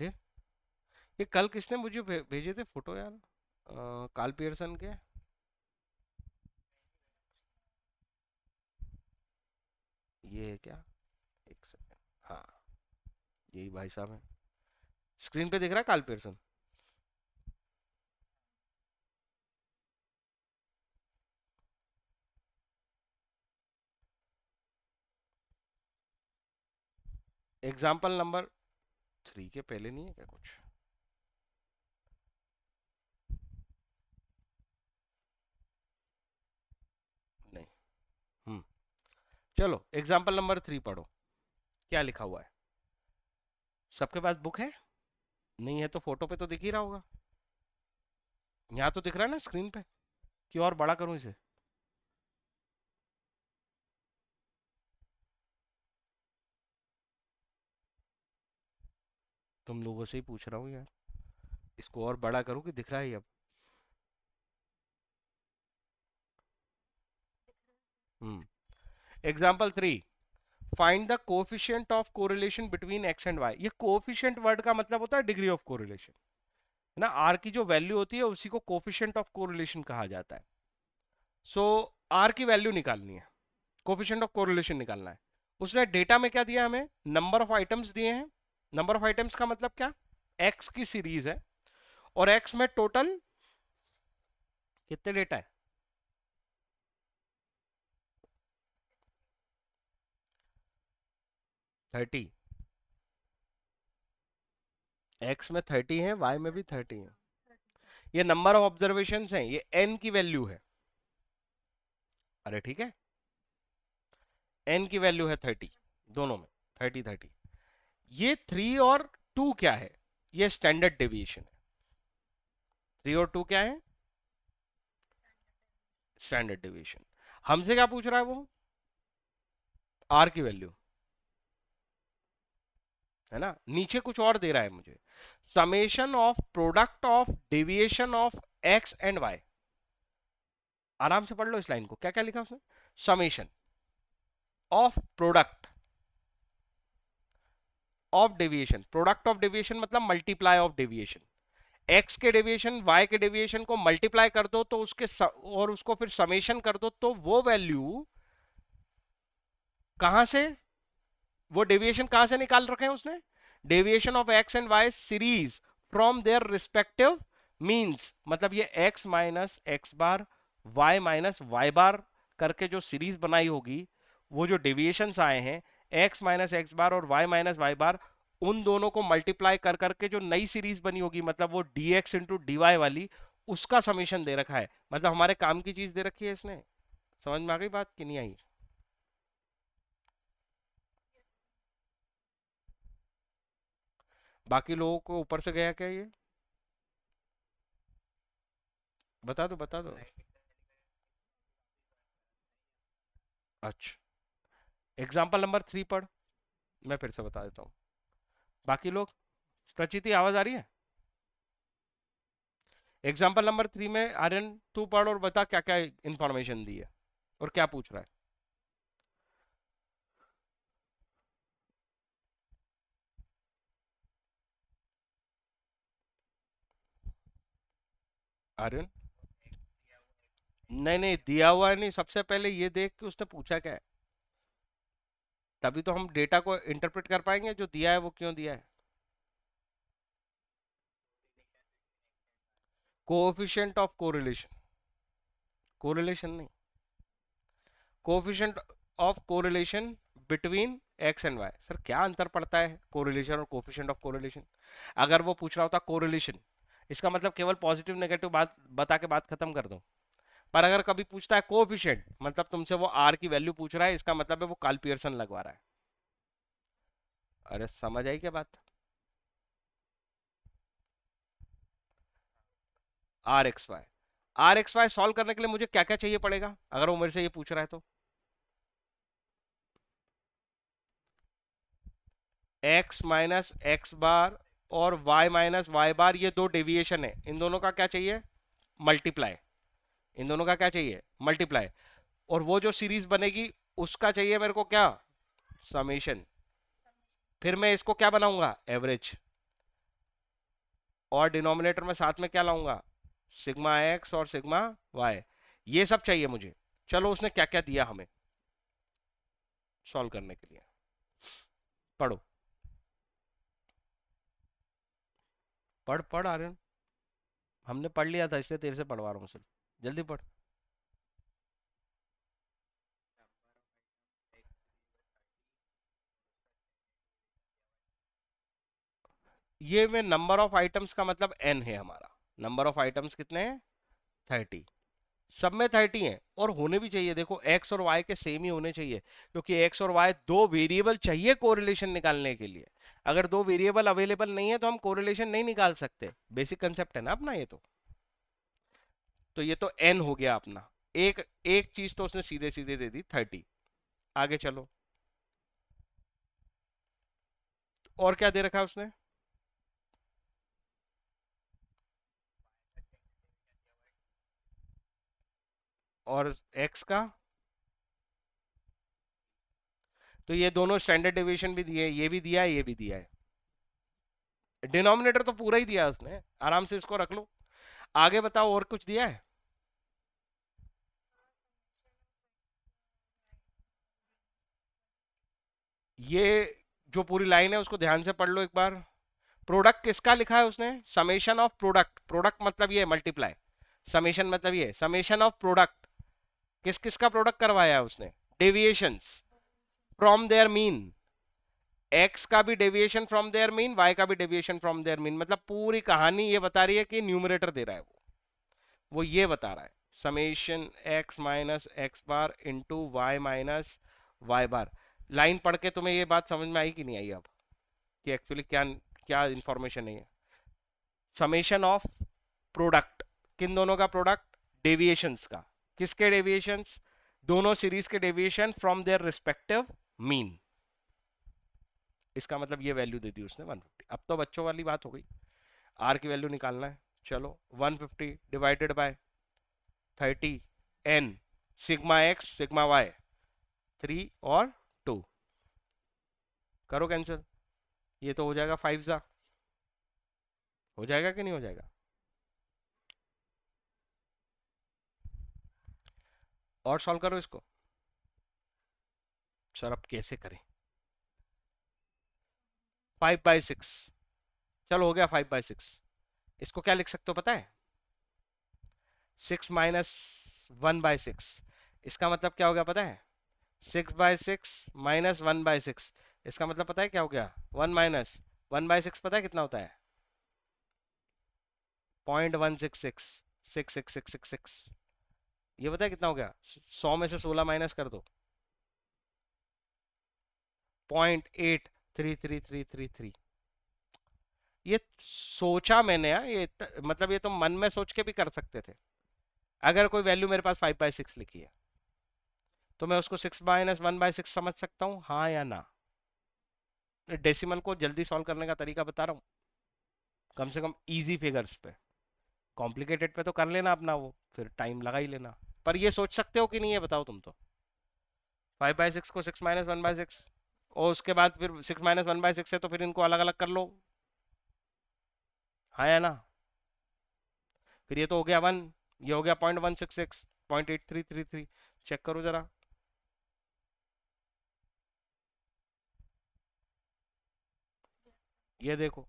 फिर ये कल किसने मुझे भेजे थे फोटो यार? कार्ल पियर्सन के? ये है क्या? एक सेकंड। हाँ, यही भाई साहब है। स्क्रीन पे दिख रहा है कार्ल पियर्सन? एग्जाम्पल नंबर 3 के पहले नहीं है क्या कुछ? नहीं। हम्म। चलो एग्जाम्पल नंबर 3 पढ़ो, क्या लिखा हुआ है? सबके पास बुक है? नहीं है तो फोटो पे तो दिख ही रहा होगा। यहाँ तो दिख रहा है ना स्क्रीन पे, कि और बड़ा करूं इसे? तुम लोगों से ही पूछ रहा हूँ यार। इसको और बड़ा करूं कि दिख रहा है ये अब? हम्म। Example 3, find the coefficient of correlation between x and Y. ये कोफिशिएंट वर्ड का मतलब होता है डिग्री ऑफ कोरिलेशन, है ना। आर की जो वैल्यू होती है उसी को कोफिशिएंट ऑफ कोरिलेशन कहा जाता है। सो आर की वैल्यू निकालनी है, कोफिशिएंट ऑफ कोरिलेशन निकालना है। उसने डेटा में क्या दिया हमें? नंबर ऑफ आइटम्स दिए हैं। नंबर ऑफ आइटम्स का मतलब क्या? एक्स की सीरीज है, और एक्स में टोटल कितने डेटा है? 30। एक्स में 30 है, वाई में भी 30 है। ये नंबर ऑफ ऑब्जर्वेशन है, ये एन की वैल्यू है। अरे ठीक है, एन की वैल्यू है 30 दोनों में, 30 30। ये 3 और 2 क्या है? ये स्टैंडर्ड डेविएशन है। 3 और 2 क्या है? Standard deviation. हमसे क्या पूछ रहा है वो? आर की वैल्यू, है ना। नीचे कुछ और दे रहा है मुझे, summation of product of deviation of x and y. आराम से पढ़ लो इस लाइन को, क्या क्या लिखा उसने? Summation of product of deviation, product of deviation मतलब मल्टीप्लाई ऑफ डेविएशन। एक्स के डेविएशन वाई के डेविएशन को मल्टीप्लाई कर दो तो और उसको फिर समेशन कर दो, तो वो वैल्यू कहां से, वो डेविएशन कहां से निकाल रखे हैं उसने? Deviation of x and y series from their respective means, मतलब ये x minus x bar, y minus y bar करके जो सीरीज बनाई होगी, वो जो डेविएशंस आए हैं एक्स माइनस एक्स बार और वाई माइनस वाई बार, उन दोनों को मल्टीप्लाई कर करके जो नई सीरीज बनी होगी, मतलब वो d x into d y वाली, उसका समीशन दे रखा है। मतलब हमारे काम की चीज दे रखी है इसने। समझ में आ गई बात कि नहीं आई? बाकी लोगों को ऊपर से गया क्या ये? बता दो बता दो। अच्छा, एग्जाम्पल नंबर 3 पढ़, मैं फिर से बता देता हूँ। बाकी लोग, प्रचिति आवाज आ रही है? एग्जाम्पल नंबर 3 में आर्यन तू पढ़ और बता क्या क्या इंफॉर्मेशन दी है और क्या पूछ रहा है। आर्यन, नहीं नहीं दिया हुआ है नहीं, सबसे पहले ये देख कि उसने पूछा क्या है, तभी तो हम डेटा को इंटरप्रेट कर पाएंगे जो दिया है वो क्यों दिया है। कोएफिशिएंट ऑफ कोरिलेशन, कोरिलेशन नहीं, coefficient of correlation between x and y. Sir क्या अंतर पड़ता है कोरिलेशन और कोएफिशिएंट ऑफ कोरिलेशन? अगर वो पूछ रहा होता कोरिलेशन, इसका मतलब केवल पॉजिटिव नेगेटिव बात बता के बात खत्म कर दो। पर अगर कभी पूछता है कोएफिशिएंट, मतलब तुमसे वो आर की वैल्यू पूछ रहा है, इसका मतलब है वो कार्ल पियर्सन लगवा रहा है। अरे समझ आई क्या बात? आर एक्स वाई सॉल्व करने के लिए मुझे क्या क्या चाहिए पड़ेगा अगर वो मेरे से ये पूछ रहा है तो? एक्स माइनस एक्स बार और वाई माइनस वाई बार, ये दो डेविएशन है, इन दोनों का क्या चाहिए? मल्टीप्लाई। इन दोनों का क्या चाहिए? मल्टीप्लाई। और वो जो सीरीज बनेगी उसका चाहिए मेरे को क्या? समेशन। फिर मैं इसको क्या बनाऊंगा? एवरेज। और डिनोमिनेटर में साथ में क्या लाऊंगा? सिग्मा एक्स और सिग्मा वाई। ये सब चाहिए मुझे। चलो उसने क्या क्या दिया हमें सॉल्व करने के लिए, पढ़ो। पढ़ पढ़ आर्यन, हमने पढ़ लिया था इसलिए तेरे से पढ़वा रहा हूँ सिर्फ। जल्दी पढ़। ये में नंबर ऑफ आइटम्स का मतलब एन है हमारा। नंबर ऑफ आइटम्स कितने हैं? 30। सब में 30 है और होने भी चाहिए। देखो एक्स और वाई के सेम ही होने चाहिए, क्योंकि एक्स और वाई दो वेरिएबल चाहिए कोरिलेशन निकालने के लिए। अगर दो वेरिएबल अवेलेबल नहीं है तो हम कोरिलेशन नहीं निकाल सकते। बेसिक कंसेप्ट है ना अपना ये तो ये तो एन हो गया अपना। एक एक चीज तो उसने सीधे सीधे दे दी 30। आगे चलो, और क्या दे रखा है उसने? और एक्स का? तो ये दोनों स्टैंडर्ड डेविएशन भी दिए, ये भी दिया है, ये भी दिया है। डिनोमिनेटर तो पूरा ही दिया है उसने, आराम से इसको रख लो। आगे बताओ और कुछ दिया है? ये जो पूरी लाइन है उसको ध्यान से पढ़ लो एक बार। प्रोडक्ट किसका लिखा है उसने? Summation of product. प्रोडक्ट मतलब ये मल्टीप्लाई। समेशन मतलब ये समेशन ऑफ प्रोडक्ट। किस किस का प्रोडक्ट करवाया है उसने? Deviations from their mean. X का भी deviation from their mean, y का भी डेविएशन फ्रॉम देयर मीन। मतलब पूरी कहानी ये बता रही है कि न्यूमरेटर दे रहा है वो ये बता रहा है summation x minus x bar into Y minus y बार। लाइन पढ़ के तुम्हें ये बात समझ में आई कि नहीं आई अब, कि एक्चुअली क्या क्या इंफॉर्मेशन है? समेशन ऑफ प्रोडक्ट, किन दोनों का प्रोडक्ट? डेविएशंस का। किसके डेविएशंस? दोनों सीरीज के deviation from their respective mean. इसका मतलब ये वैल्यू दे दी उसने 150। अब तो बच्चों वाली बात हो गई, आर की वैल्यू निकालना है। चलो 150 divided by 30 n sigma x sigma y 3 और 2, करो कैंसिल। ये तो हो जाएगा 5 जा, हो जाएगा कि नहीं हो जाएगा? और सॉल्व करो इसको। सर अब कैसे करें? 5/6। चलो हो गया 5/6। इसको क्या लिख सकते हो पता है? 6 - 1/6। इसका मतलब क्या हो गया पता है? 6/6 -1/6। इसका मतलब पता है क्या हो गया? 1 - 1/6 पता है कितना होता है? 0.166। 66666। ये पता है कितना हो गया? 100 में से 16 माइनस कर दो, 0.83333। ये सोचा मैंने यार, मतलब ये तो मन में सोच के भी कर सकते थे। अगर कोई वैल्यू मेरे पास 5/6 लिखी है तो मैं उसको 6 - 1/6 समझ सकता हूँ, हाँ या ना? डेसिमल को जल्दी सॉल्व करने का तरीका बता रहा हूँ, कम से कम इजी फिगर्स पे। कॉम्प्लिकेटेड पे तो कर लेना अपना वो, फिर टाइम लगा ही लेना। पर ये सोच सकते हो कि नहीं, ये बताओ तुम तो। 5/6 को 6 - 1/6, और उसके बाद फिर 6 - 1/6 है तो फिर इनको अलग अलग कर लो, हाँ या ना? फिर ये तो हो गया 1, ये हो गया 0.166, 0.8333। चेक करो जरा। ये देखो।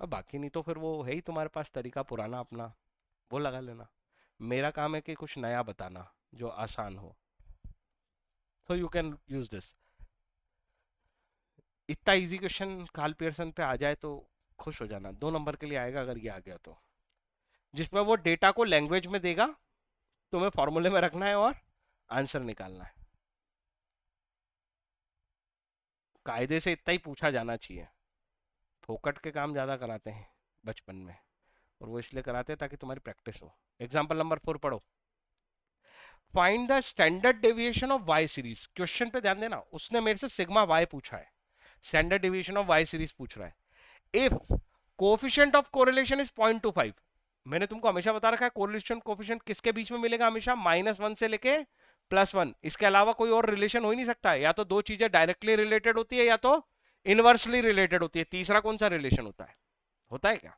अब बाकी नहीं तो फिर वो है ही तुम्हारे पास तरीका पुराना अपना, वो लगा लेना। मेरा काम है कि कुछ नया बताना जो आसान हो, so you can use this. इतना इजी क्वेश्चन कार्ल पियर्सन पे आ जाए तो खुश हो जाना। 2 नंबर के लिए आएगा अगर ये आ गया तो, जिसमें वो डेटा को लैंग्वेज में देगा तुम्हें फॉर्मूले में रखना है और आंसर निकालना है। कायदे से इतना ही पूछा जाना चाहिए। फोकट के काम ज्यादा कराते हैं बचपन में, और वो इसलिए कराते हैं ताकि तुम्हारी प्रैक्टिस हो। एग्जाम्पल नंबर 4 पढ़ो। Find the standard deviation of y series. Question पे ध्यान देना, उसने मेरे से सिग्मा वाई पूछा है, standard deviation of y series पूछ रहा है। If coefficient of correlation is 0.25, मैंने तुमको हमेशा बता रखा है कोरिलेशन कोफिशिएंट किसके बीच में मिलेगा, हमेशा -1 से लेके +1, इसके अलावा कोई और रिलेशन हो ही नहीं सकता है। या तो दो चीजें डायरेक्टली रिलेटेड होती है या तो इनवर्सली रिलेटेड होती है, तीसरा कौन सा रिलेशन होता है क्या?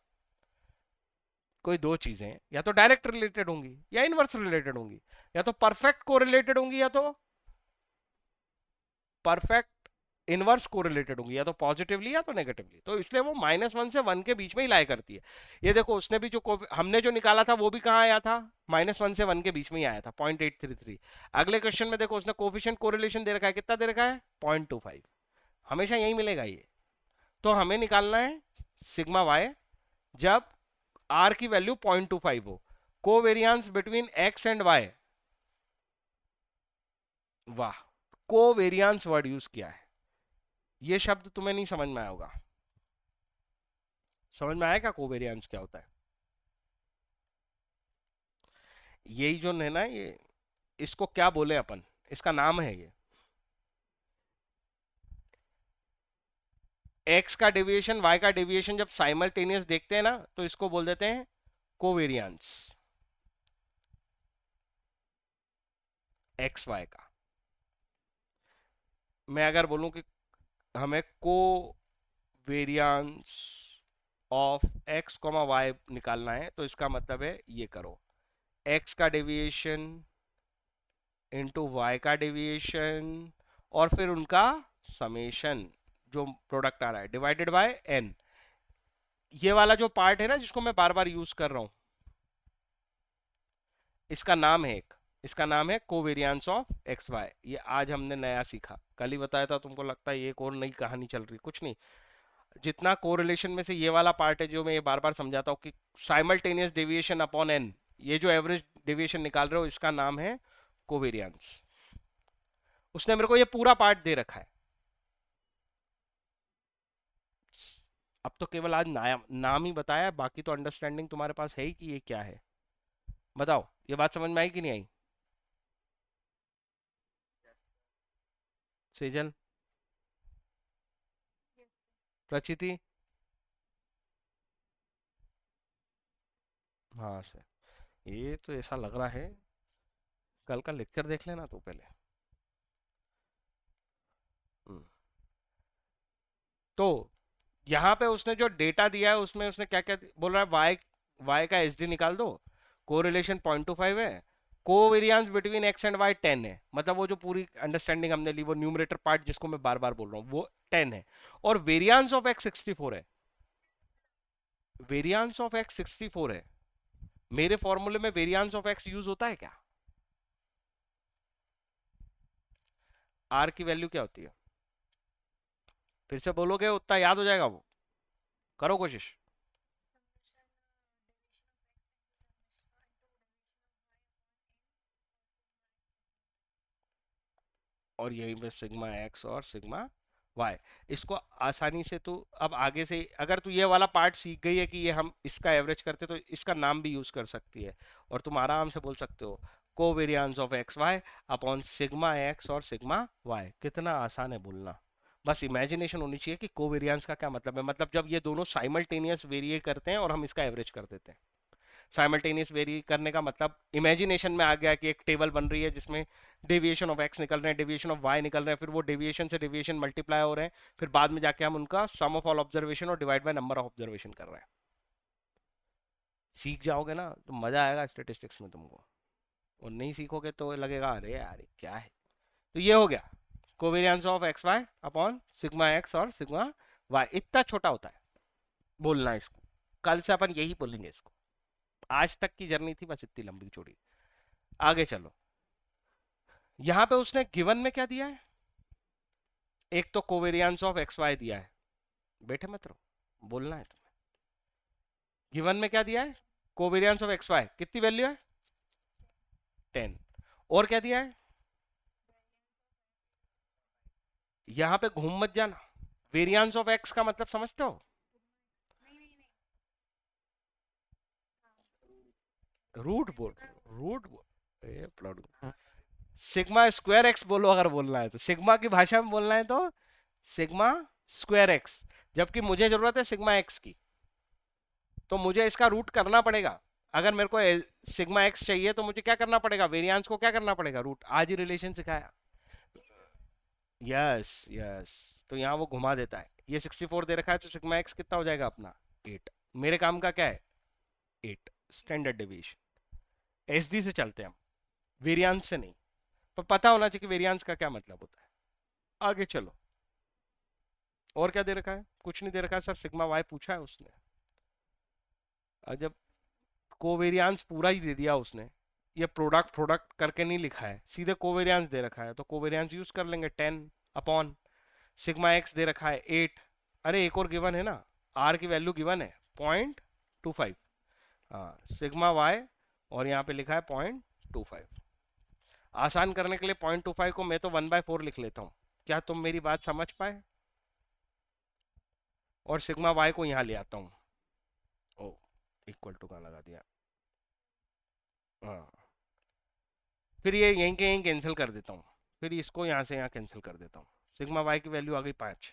कोई दो चीजें या तो डायरेक्ट रिलेटेड होंगी या इनवर्स रिलेटेड होंगी, या तो परफेक्ट कोरिलेटेड होंगी या तो परफेक्ट इनवर्स कोरिलेटेड होंगी, या तो पॉजिटिवली या तो नेगेटिवली। तो इसलिए वो -1 से 1 के बीच में ही लाई करती है। ये देखो, उसने भी जो हमने जो निकाला था वो भी कहाँ आया था, -1 से 1 के बीच में ही आया था, 0.833। अगले क्वेश्चन में देखो उसने कोफिशिएंट कोरिलेशन दे रखा है, कितना दे रखा है, 0.25। हमेशा यही मिलेगा ये। तो हमें निकालना है सिग्मा वाई जब आर की वैल्यू 0.25 हो। Covariance between x and y, वाह, कोवेरियंस वर्ड यूज किया है। ये शब्द तुम्हें नहीं समझ में आया होगा। समझ में आया क्या कोवेरियंस क्या होता है? यही जो है ना, ये इसको क्या बोले अपन, इसका नाम है ये, एक्स का डेविएशन वाई का डेविएशन जब साइमल्टेनियस देखते हैं ना तो इसको बोल देते हैं कोवेरियंस, एक्स वाई का। मैं अगर बोलूं कि हमें covariance of x comma y निकालना है तो इसका मतलब है ये करो, एक्स का डेविएशन इंटू वाई का डेविएशन और फिर उनका समेशन, जो प्रोडक्ट आ रहा है, डिवाइडेड बाय एन। ये वाला जो पार्ट है ना जिसको मैं बार बार यूज कर रहा हूं, इसका नाम है एक, इसका नाम है कोवेरियंस ऑफ एक्स वाई। ये आज हमने नया सीखा, कल ही बताया था, तुमको लगता है ये एक और नई कहानी चल रही, कुछ नहीं। जितना कोरिलेशन में से ये वाला पार्ट है जो मैं ये बार बार समझाता हूँ कि साइमल्टेनियस डेविएशन अपॉन एन, ये जो एवरेज डेविएशन निकाल रहे हो इसका नाम है कोवेरियंस। उसने मेरे को ये पूरा पार्ट दे रखा है। अब तो केवल आज नाम ही बताया है, बाकी तो अंडरस्टैंडिंग तुम्हारे पास है ही कि ये क्या है। बताओ ये बात समझ में आई कि नहीं आई? सेजल, Yes. प्रचिति, हाँ सर, ये तो ऐसा लग रहा है, कल का लेक्चर देख लेना तू पहले। हम्म। तो यहाँ पे उसने जो डेटा दिया है उसमें उसने क्या क्या बोल रहा है, वाई वाई का एसडी निकाल दो, कोरिलेशन 0.25 है, covariance between x and y 10 है, मतलब वो जो पूरी अंडरस्टैंडिंग हमने ली वो न्यूमरेटर पार्ट जिसको मैं बार बार बोल रहा हूँ वो 10 है, और वेरियंस ऑफ एक्स 64 है। वेरियंस ऑफ एक्स 64 है। मेरे फॉर्मूले में वेरियंस ऑफ एक्स यूज होता है क्या? आर की वैल्यू क्या होती है? फिर से बोलोगे उतना याद हो जाएगा वो, करो कोशिश। और यही पे सिग्मा एक्स और सिग्मा वाई, इसको आसानी से तू अब आगे से अगर तू ये वाला पार्ट सीख गई है कि ये हम इसका एवरेज करते तो इसका नाम भी यूज कर सकती है, और तुम आराम से बोल सकते हो covariance of x y upon sigma x और सिग्मा वाई। कितना आसान है बोलना, बस इमेजिनेशन होनी चाहिए कि कोवेरियंस का क्या मतलब है। मतलब जब ये दोनों साइमल्टेनियस वेरिए करते हैं और हम इसका एवरेज कर देते हैं। साइमल्टेनियस वेरी करने का मतलब इमेजिनेशन में आ गया कि एक टेबल बन रही है जिसमें डेविएशन ऑफ एक्स निकल रहे हैं, डेविएशन ऑफ वाई निकल रहे हैं, फिर वो डेविएशन से डेविएशन मल्टीप्लाई हो रहे हैं, फिर बाद में जाके हम उनका सम ऑफ ऑल ऑब्जर्वेशन और divide by number of observation कर रहे हैं। सीख जाओगे ना तो मजा आएगा स्टेटिस्टिक्स में तुमको, और नहीं सीखोगे तो लगेगा अरे यार ये क्या है। तो ये हो गया covariance of x y upon sigma x और सिग्मा वाई, इतना छोटा होता है बोलना इसको। कल से अपन यही बोलेंगे इसको, आज तक की जर्नी थी बस इतनी लंबी चौड़ी। आगे चलो, यहां पे उसने गिवन में क्या दिया है, एक तो कोवेरियंस ऑफ एक्स वाई दिया है, बैठे मत रहो बोलना है तुम्हें। गिवन में क्या दिया है, कोवेरियंस ऑफ एक्स वाई कितनी वैल्यू है, 10। और क्या दिया है? यहां पे घूम मत जाना। वेरिएंस ऑफ एक्स का मतलब समझते हो? नहीं नहीं नहीं। रूट बोल, हाँ, रूट बोल, सिग्मा स्क्वायर एक्स बोलो अगर बोलना है तो, सिग्मा की भाषा में बोलना है तो सिग्मा स्क्वायर एक्स। जबकि मुझे जरूरत है सिग्मा एक्स की, तो मुझे इसका रूट करना पड़ेगा। अगर मेरे को सिग्मा एक्स चाहिए तो मुझे क्या करना पड़ेगा? वेरिएंस को क्या करना पड़ेगा? रूट। आज ही रिलेशन सिखाया। Yes yes. तो यहाँ वो घुमा देता है। ये 64 दे रखा है तो सिग्मा एक्स कितना हो जाएगा अपना? 8। मेरे काम का क्या है? 8 स्टैंडर्ड डेविएशन। एसडी से चलते हैं हम, वेरिएंस से नहीं। पर पता होना चाहिए कि वेरिएंस का क्या मतलब होता है। आगे चलो। और क्या दे रखा है? कुछ नहीं दे रखा है सर, सिग्मा वाई पूछा है उसने। और जब कोवेरियंस पूरा ही दे दिया उसने, ये प्रोडक्ट प्रोडक्ट करके नहीं लिखा है, सीधे कोवेरियंस दे रखा है, तो कोवेरियंस यूज कर लेंगे 10 अपॉन सिग्मा एक्स दे रखा है 8। अरे एक और गिवन है ना, आर की वैल्यू गिवन है 0.25। हाँ, सिग्मा वाई, और यहाँ पे लिखा है 0.25। आसान करने के लिए 0.25 को मैं तो 1/4 लिख लेता हूँ। क्या तुम मेरी बात समझ पाए? और सिग्मा वाई को यहाँ ले आता हूँ। ओ, इक्वल टू का लगा दिया। हाँ, फिर ये यहीं के यहीं कैंसिल कर देता हूँ। फिर इसको यहाँ से यहाँ कैंसिल कर देता हूँ। सिग्मा वाई की वैल्यू आ गई 5।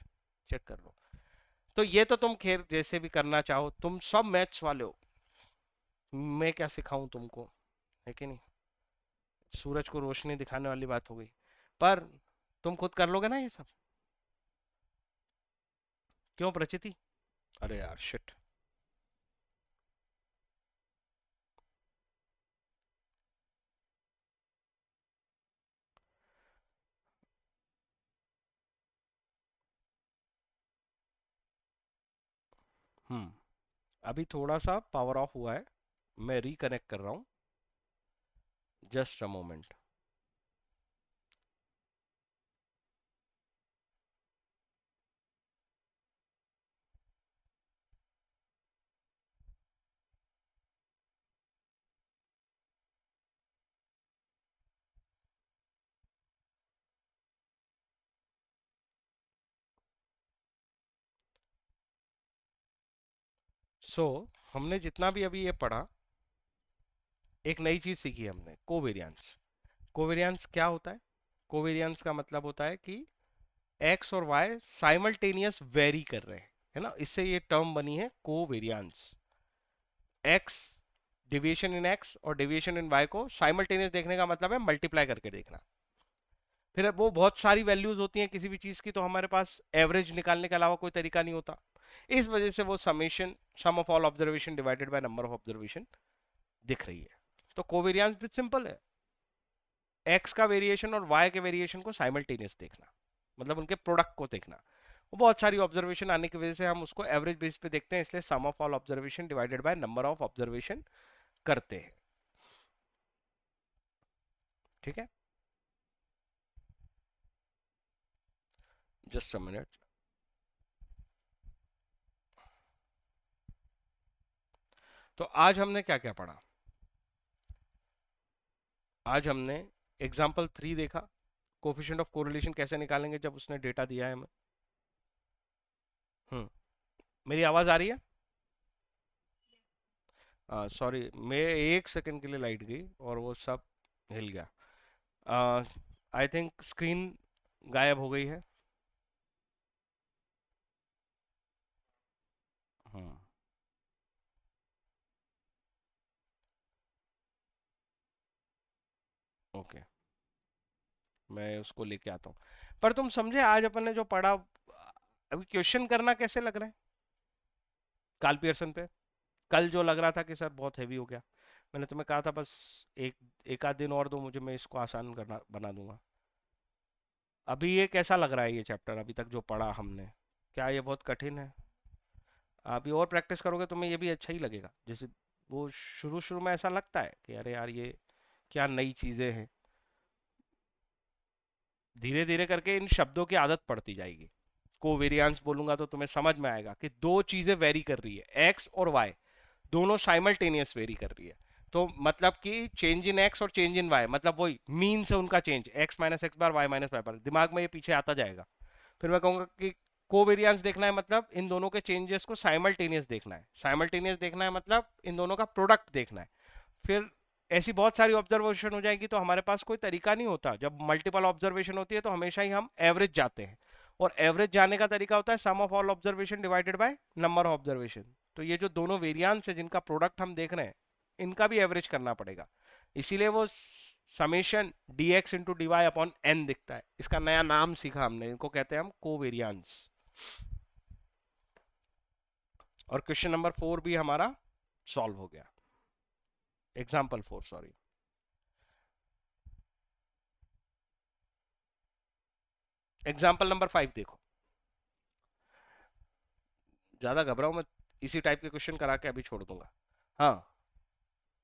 चेक कर लो। तो ये तो तुम खैर जैसे भी करना चाहो, तुम सब मैथ्स वाले हो, मैं क्या सिखाऊं तुमको, है कि नहीं? सूरज को रोशनी दिखाने वाली बात हो गई। पर तुम खुद कर लोगे ना ये सब? क्यों प्रचिति? अरे यार शिट। हम्म। अभी थोड़ा सा पावर ऑफ हुआ है, मैं रिकनेक्ट कर रहा हूँ। Just a moment. सो हमने जितना भी अभी ये पढ़ा, एक नई चीज सीखी हमने, कोवेरियंस। कोवेरियंस क्या होता है? कोवेरियंस का मतलब होता है कि एक्स और वाई साइमल्टेनियस वेरी कर रहे हैं, है ना? इससे ये टर्म बनी है कोवेरियंस। एक्स, डेविएशन इन एक्स और डेविएशन इन वाई को साइमल्टेनियस देखने का मतलब है मल्टीप्लाई करके देखना। फिर वो बहुत सारी वैल्यूज होती हैं किसी भी चीज की, तो हमारे पास एवरेज निकालने के अलावा कोई तरीका नहीं होता। इस वजह से वो summation, sum of all observation divided by number of observation दिख रही है। तो कोवेरियंस भी सिंपल है, एक्स का वेरिएशन और वाई के वेरिएशन को साइमल्टेनियस देखना, मतलब उनके प्रोडक्ट को देखना। वो बहुत सारी ऑब्जर्वेशन आने की वजह से हम उसको एवरेज बेस पे देखते हैं, इसलिए sum of all observation divided by number of observation करते हैं। ठीक है, जस्ट अ मिनट। तो आज हमने क्या क्या पढ़ा? आज हमने एग्जाम्पल 3 देखा, कोफिशिएंट ऑफ कोरिलेशन कैसे निकालेंगे जब उसने डेटा दिया है हमें। हम्म। मेरी आवाज आ रही है? सॉरी, मैं एक सेकंड के लिए लाइट गई और वो सब हिल गया। आई थिंक स्क्रीन गायब हो गई है। हम्म। ओके, मैं उसको लेके आता हूँ। पर तुम समझे आज अपन ने जो पढ़ा? अभी क्वेश्चन करना कैसे लग रहा है कार्ल पियर्सन पे? कल जो लग रहा था कि सर बहुत हैवी हो गया, मैंने तुम्हें कहा था बस एक एक आध दिन और दो मुझे, मैं इसको आसान करना बना दूंगा। अभी ये कैसा लग रहा है ये चैप्टर अभी तक जो पढ़ा हमने? क्या ये बहुत कठिन है? अभी और प्रैक्टिस करोगे तो मैं ये भी अच्छा ही लगेगा। जैसे वो शुरू शुरू में ऐसा लगता है कि अरे यार ये क्या नई चीजें हैं, धीरे धीरे करके इन शब्दों की आदत पड़ती जाएगी। कोवेरियंस बोलूंगा तो तुम्हें समझ में आएगा कि दो चीजें वेरी कर रही है, एक्स और वाई दोनों साइमल्टेनियस वेरी कर रही है। तो मतलब कि चेंज इन एक्स और चेंज इन वाई, मतलब वही मीन से उनका change, x minus x bar, y minus y बार, दिमाग में ये पीछे आता जाएगा। फिर मैं कहूंगा कि कोवेरियंस देखना है, मतलब इन दोनों के चेंजेस को साइमल्टेनियस देखना है, साइमल्टेनियस देखना है मतलब इन दोनों का प्रोडक्ट देखना है। फिर ऐसी बहुत सारी ऑब्जर्वेशन हो जाएगी तो हमारे पास कोई तरीका नहीं होता, जब मल्टीपल ऑब्जर्वेशन होती है तो हमेशा ही हम एवरेज जाते हैं, और एवरेज जाने का तरीका होता है sum of all observation divided by number of observation. तो ये जो दोनों वेरिएंस है जिनका प्रोडक्ट हम देख रहे हैं, इनका भी एवरेज करना पड़ेगा, इसीलिए वो summation dx into d y upon n दिखता है। इसका नया नाम सीखा हमने, इनको कहते हैं हम कोवेरियंस। और क्वेश्चन नंबर 4 भी हमारा सॉल्व हो गया, एग्जाम्पल 4 सॉरी। एग्जाम्पल नंबर 5 देखो, ज्यादा घबराओ मत, इसी टाइप के क्वेश्चन करा के अभी छोड़ दूंगा। हाँ,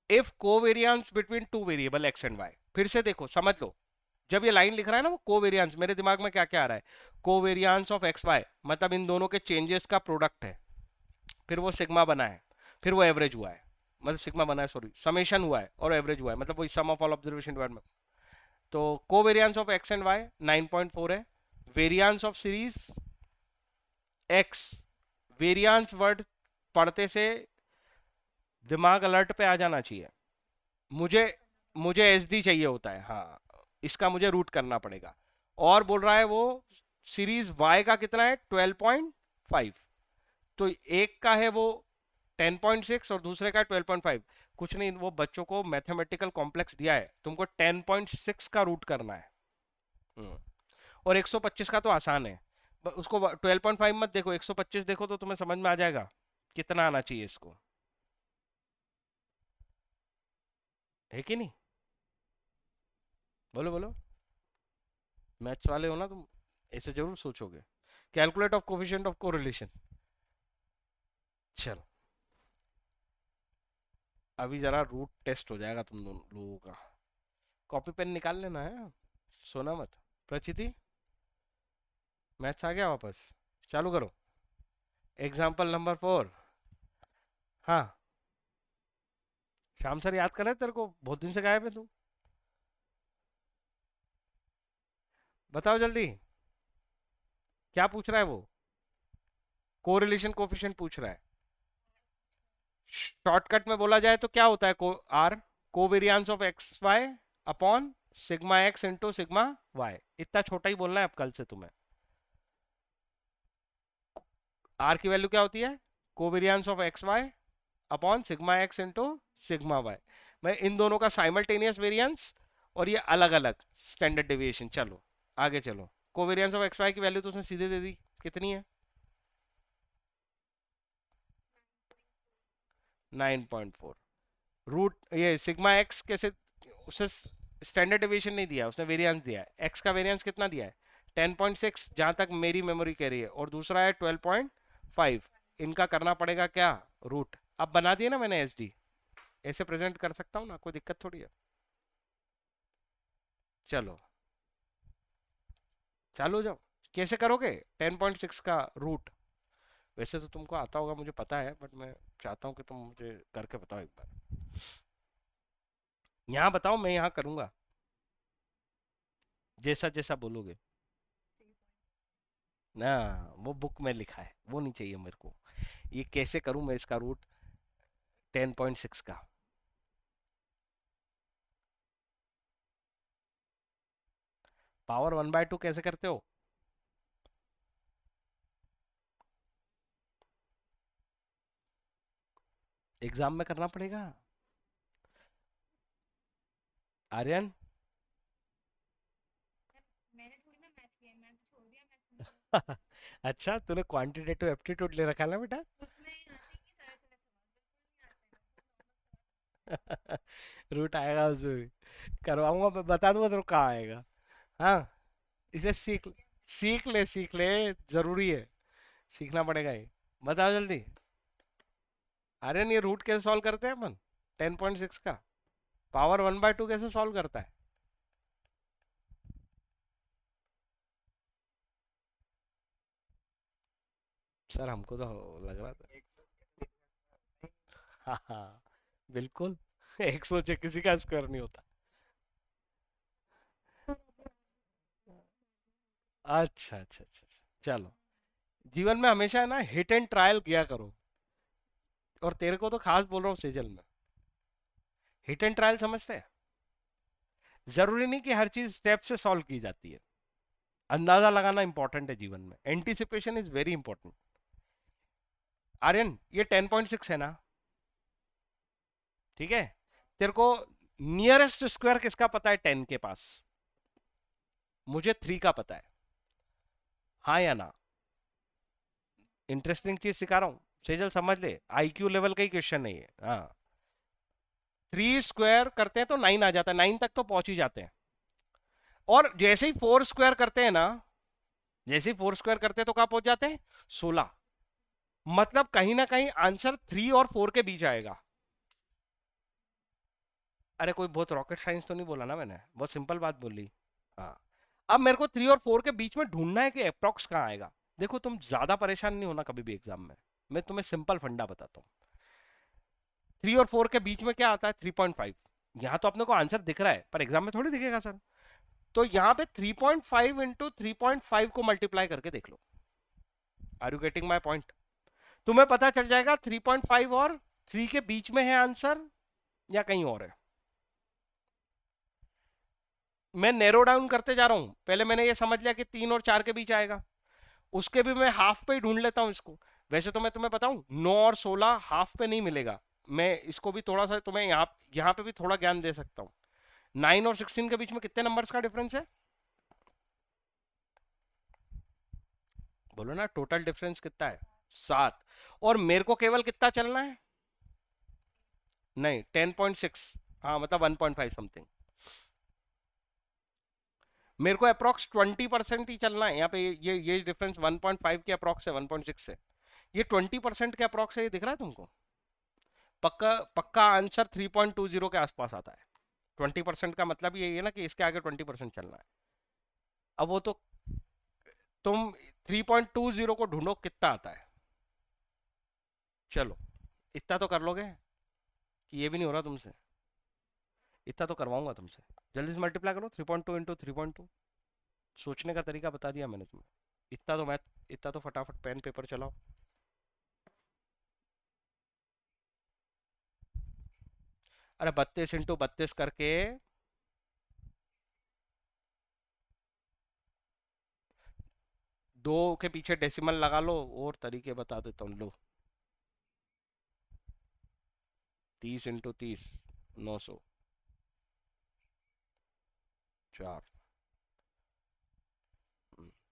if covariance between two variable x and y, फिर से देखो समझ लो, जब ये लाइन लिख रहा है ना वो कोवेरियंस, मेरे दिमाग में क्या क्या आ रहा है, कोवेरियंस ऑफ एक्स वाई मतलब इन दोनों के चेंजेस का प्रोडक्ट है, फिर वो सिग्मा बना है, फिर वो एवरेज हुआ है, मतलब सिग्मा बना है सॉरी, समेशन हुआ है और एवरेज हुआ है, मतलब वही sum of all observation divide में। तो covariance of x and y 9.4 है, variance of series x, variance word पढ़ते से दिमाग अलर्ट पे आ जाना चाहिए, मुझे मुझे एस डी चाहिए होता है, हाँ इसका मुझे रूट करना पड़ेगा। और बोल रहा है वो सीरीज वाई का कितना है 12.5, तो एक का है वो 10.6 और दूसरे का है 12.5, कुछ नहीं, वो बच्चों को मैथमेटिकल कॉम्प्लेक्स दिया है, तुमको 10.6 का रूट करना है। हम्म, और 125 का तो आसान है, उसको 12.5 मत देखो, 125 देखो तो तुम्हें समझ में आ जाएगा कितना आना चाहिए इसको, है कि नहीं? बोलो बोलो, मैथ्स वाले हो ना तुम, ऐसे जरूर सोचोगे। Calculate of coefficient of correlation, चलो अभी जरा रूट टेस्ट हो जाएगा तुम दोनों लोगों का, कॉपी पेन निकाल लेना है, सोना मत। प्रचिति, मैथ्स आ गया वापस, चालू करो, एग्जाम्पल नंबर 4। हाँ, शाम सर याद कर रहे हैं तेरे को, बहुत दिन से गायब है तू, बताओ जल्दी, क्या पूछ रहा है वो, कोरिलेशन कोफिशिएंट पूछ रहा है। शॉर्टकट में बोला जाए तो क्या होता है, को r, covariance of x y upon sigma x into sigma y, इतना छोटा ही बोलना है अब कल से तुम्हें। आर की वैल्यू क्या होती है, covariance of x y upon sigma x into sigma y, मैं इन दोनों का साइमल्टेनियस वेरिएंस और ये अलग अलग स्टैंडर्ड डेविएशन। चलो आगे चलो, कोवेरियंस ऑफ एक्स वाई की वैल्यू तो उसने सीधे दे दी, कितनी है 9.4, रूट ये सिग्मा एक्स कैसे, उसे स्टैंडर्ड डेविएशन नहीं दिया, उसने वेरिएंस दिया है, एक्स का वेरिएंस कितना दिया है 10.6 जहां तक मेरी मेमोरी कह रही है, और दूसरा है 12.5, इनका करना पड़ेगा क्या, रूट। अब बना दिया ना मैंने एस डी, ऐसे प्रेजेंट कर सकता हूँ ना, कोई दिक्कत थोड़ी है। चलो चालू हो जाओ, कैसे करोगे 10.6 का रूट, वैसे तो तुमको आता होगा मुझे पता है, बट मैं चाहता हूँ कि तुम मुझे करके बताओ एक बार, यहाँ बताओ मैं यहाँ करूंगा, जैसा जैसा बोलोगे ना, वो बुक में लिखा है वो नहीं चाहिए मेरे को, ये कैसे करूं मैं इसका रूट 10.6 का। पावर 1/2 कैसे करते हो, एग्जाम में करना पड़ेगा, आर्यन। मैंने थोड़ी ना मैथ किया है, मैंने तो छोड़ दिया मैथ मुझे। अच्छा तूने क्वांटिटेटिव एप्टीट्यूड ले रखा है ना बेटा। उसमें आते ही सारे सारे सवाल बिल्कुल नहीं आते हैं, रूट आएगा उसमें भी, करवाऊंगा मैं, बता दूंगा तेरे को कहाँ आएगा। हाँ, इसे सीख ले, जरूरी है, सीखना पड़ेगा ये, बताओ जल्दी। आर्यन ये रूट कैसे सॉल्व करते हैं अपन 10.6 का, पावर 1/2 कैसे सॉल्व करता है। सर हमको तो लग रहा था, हाँ हाँ बिल्कुल। एक सोचे किसी का स्क्वायर नहीं होता। अच्छा अच्छा अच्छा अच्छा। चलो, जीवन में हमेशा है ना हिट एंड ट्रायल किया करो। और तेरे को तो खास बोल रहा हूँ सेजल में, हिट एंड ट्रायल समझते हैं। जरूरी नहीं कि हर चीज स्टेप से सॉल्व की जाती है। अंदाजा लगाना इंपॉर्टेंट है जीवन में, anticipation is very important. Aryan, ये 10.6 है ना, ठीक है? तेरे को नियरेस्ट स्क्वायर किसका पता है 10 के पास? मुझे 3 का पता है। हाँ या ना? इंटरेस्टिंग चीज सिखा रहा हूँ, सेजल समझ ले, आईक्यू लेवल का ही क्वेश्चन है ये। हाँ, 3 स्क्वायर करते हैं तो 9 आ जाता है, 9 तक तो पहुंच ही जाते हैं। और जैसे ही 4 स्क्वायर करते हैं ना, जैसे ही 4 स्क्वायर करते हैं तो कहां पहुंच जाते हैं? 16। मतलब कहीं ना कहीं आंसर 3 और 4 के बीच आएगा। अरे कोई बहुत रॉकेट साइंस तो नहीं बोला ना मैंने, बहुत सिंपल बात बोली। हाँ, अब मेरे को 3 और 4 के बीच में ढूंढना है कि अप्रोक्स कहाँ आएगा। देखो, तुम ज्यादा परेशान नहीं होना कभी भी एग्जाम में, मैं तुम्हें सिंपल फंडा बताता हूँ। 3 और 4 के बीच में क्या आता है? 3.5। यहाँ तो अपने को आंसर दिख रहा है, पर एग्जाम में थोड़ी दिखेगा सर। तो यहाँ पे 3.5 इंटू 3.5 को मल्टीप्लाई करके देख लो। Are you getting my point? तुम्हें पता चल जाएगा 3.5 और 3 के बीच में है आंसर या कहीं और है। मैं नैरो डाउन करते जा रहा हूं, पहले मैंने ये समझ लिया कि 3 और 4 के बीच आएगा, उसके भी मैं हाफ पे ही ढूंढ लेता हूं इसको। वैसे तो मैं तुम्हें बताऊं, 9 और 16 हाफ पे नहीं मिलेगा। मैं इसको भी थोड़ा सा तुम्हें यहाँ यहाँ पे भी थोड़ा ज्ञान दे सकता हूँ। 9 और 16 के बीच में कितने नंबर्स का डिफरेंस है? बोलो ना, टोटल डिफरेंस कितना है? 7। और मेरे को केवल कितना चलना है? नहीं, 10.6। हाँ, मतलब 1.5 समथिंग। मेरे को अप्रोक्स 20% ही चलना है यहाँ पे। ये डिफरेंस 1.5 के अप्रोक्स है, 1.6 से। ये 20% के अप्रोक्स है, ये दिख रहा है तुमको? पक्का पक्का आंसर 3.20 के आसपास आता है। 20% का मतलब ये है ना कि इसके आगे 20% चलना है। अब वो तो तुम 3.20 को ढूंढो कितना आता है। चलो, इतना तो कर लोगे कि ये भी नहीं हो रहा तुमसे? इतना तो करवाऊंगा तुमसे। जल्दी से मल्टीप्लाई करो, 3.2 इंटू 3.2। सोचने का तरीका बता दिया मैंने तुम्हें। इतना तो मैथ, इतना तो फटाफट पेन पेपर चलाओ। अरे 32 इंटू 32 करके, दो के पीछे डेसिमल लगा लो, और तरीके बता देता हूँ, लो। 30 इंटू 30, 900। 4।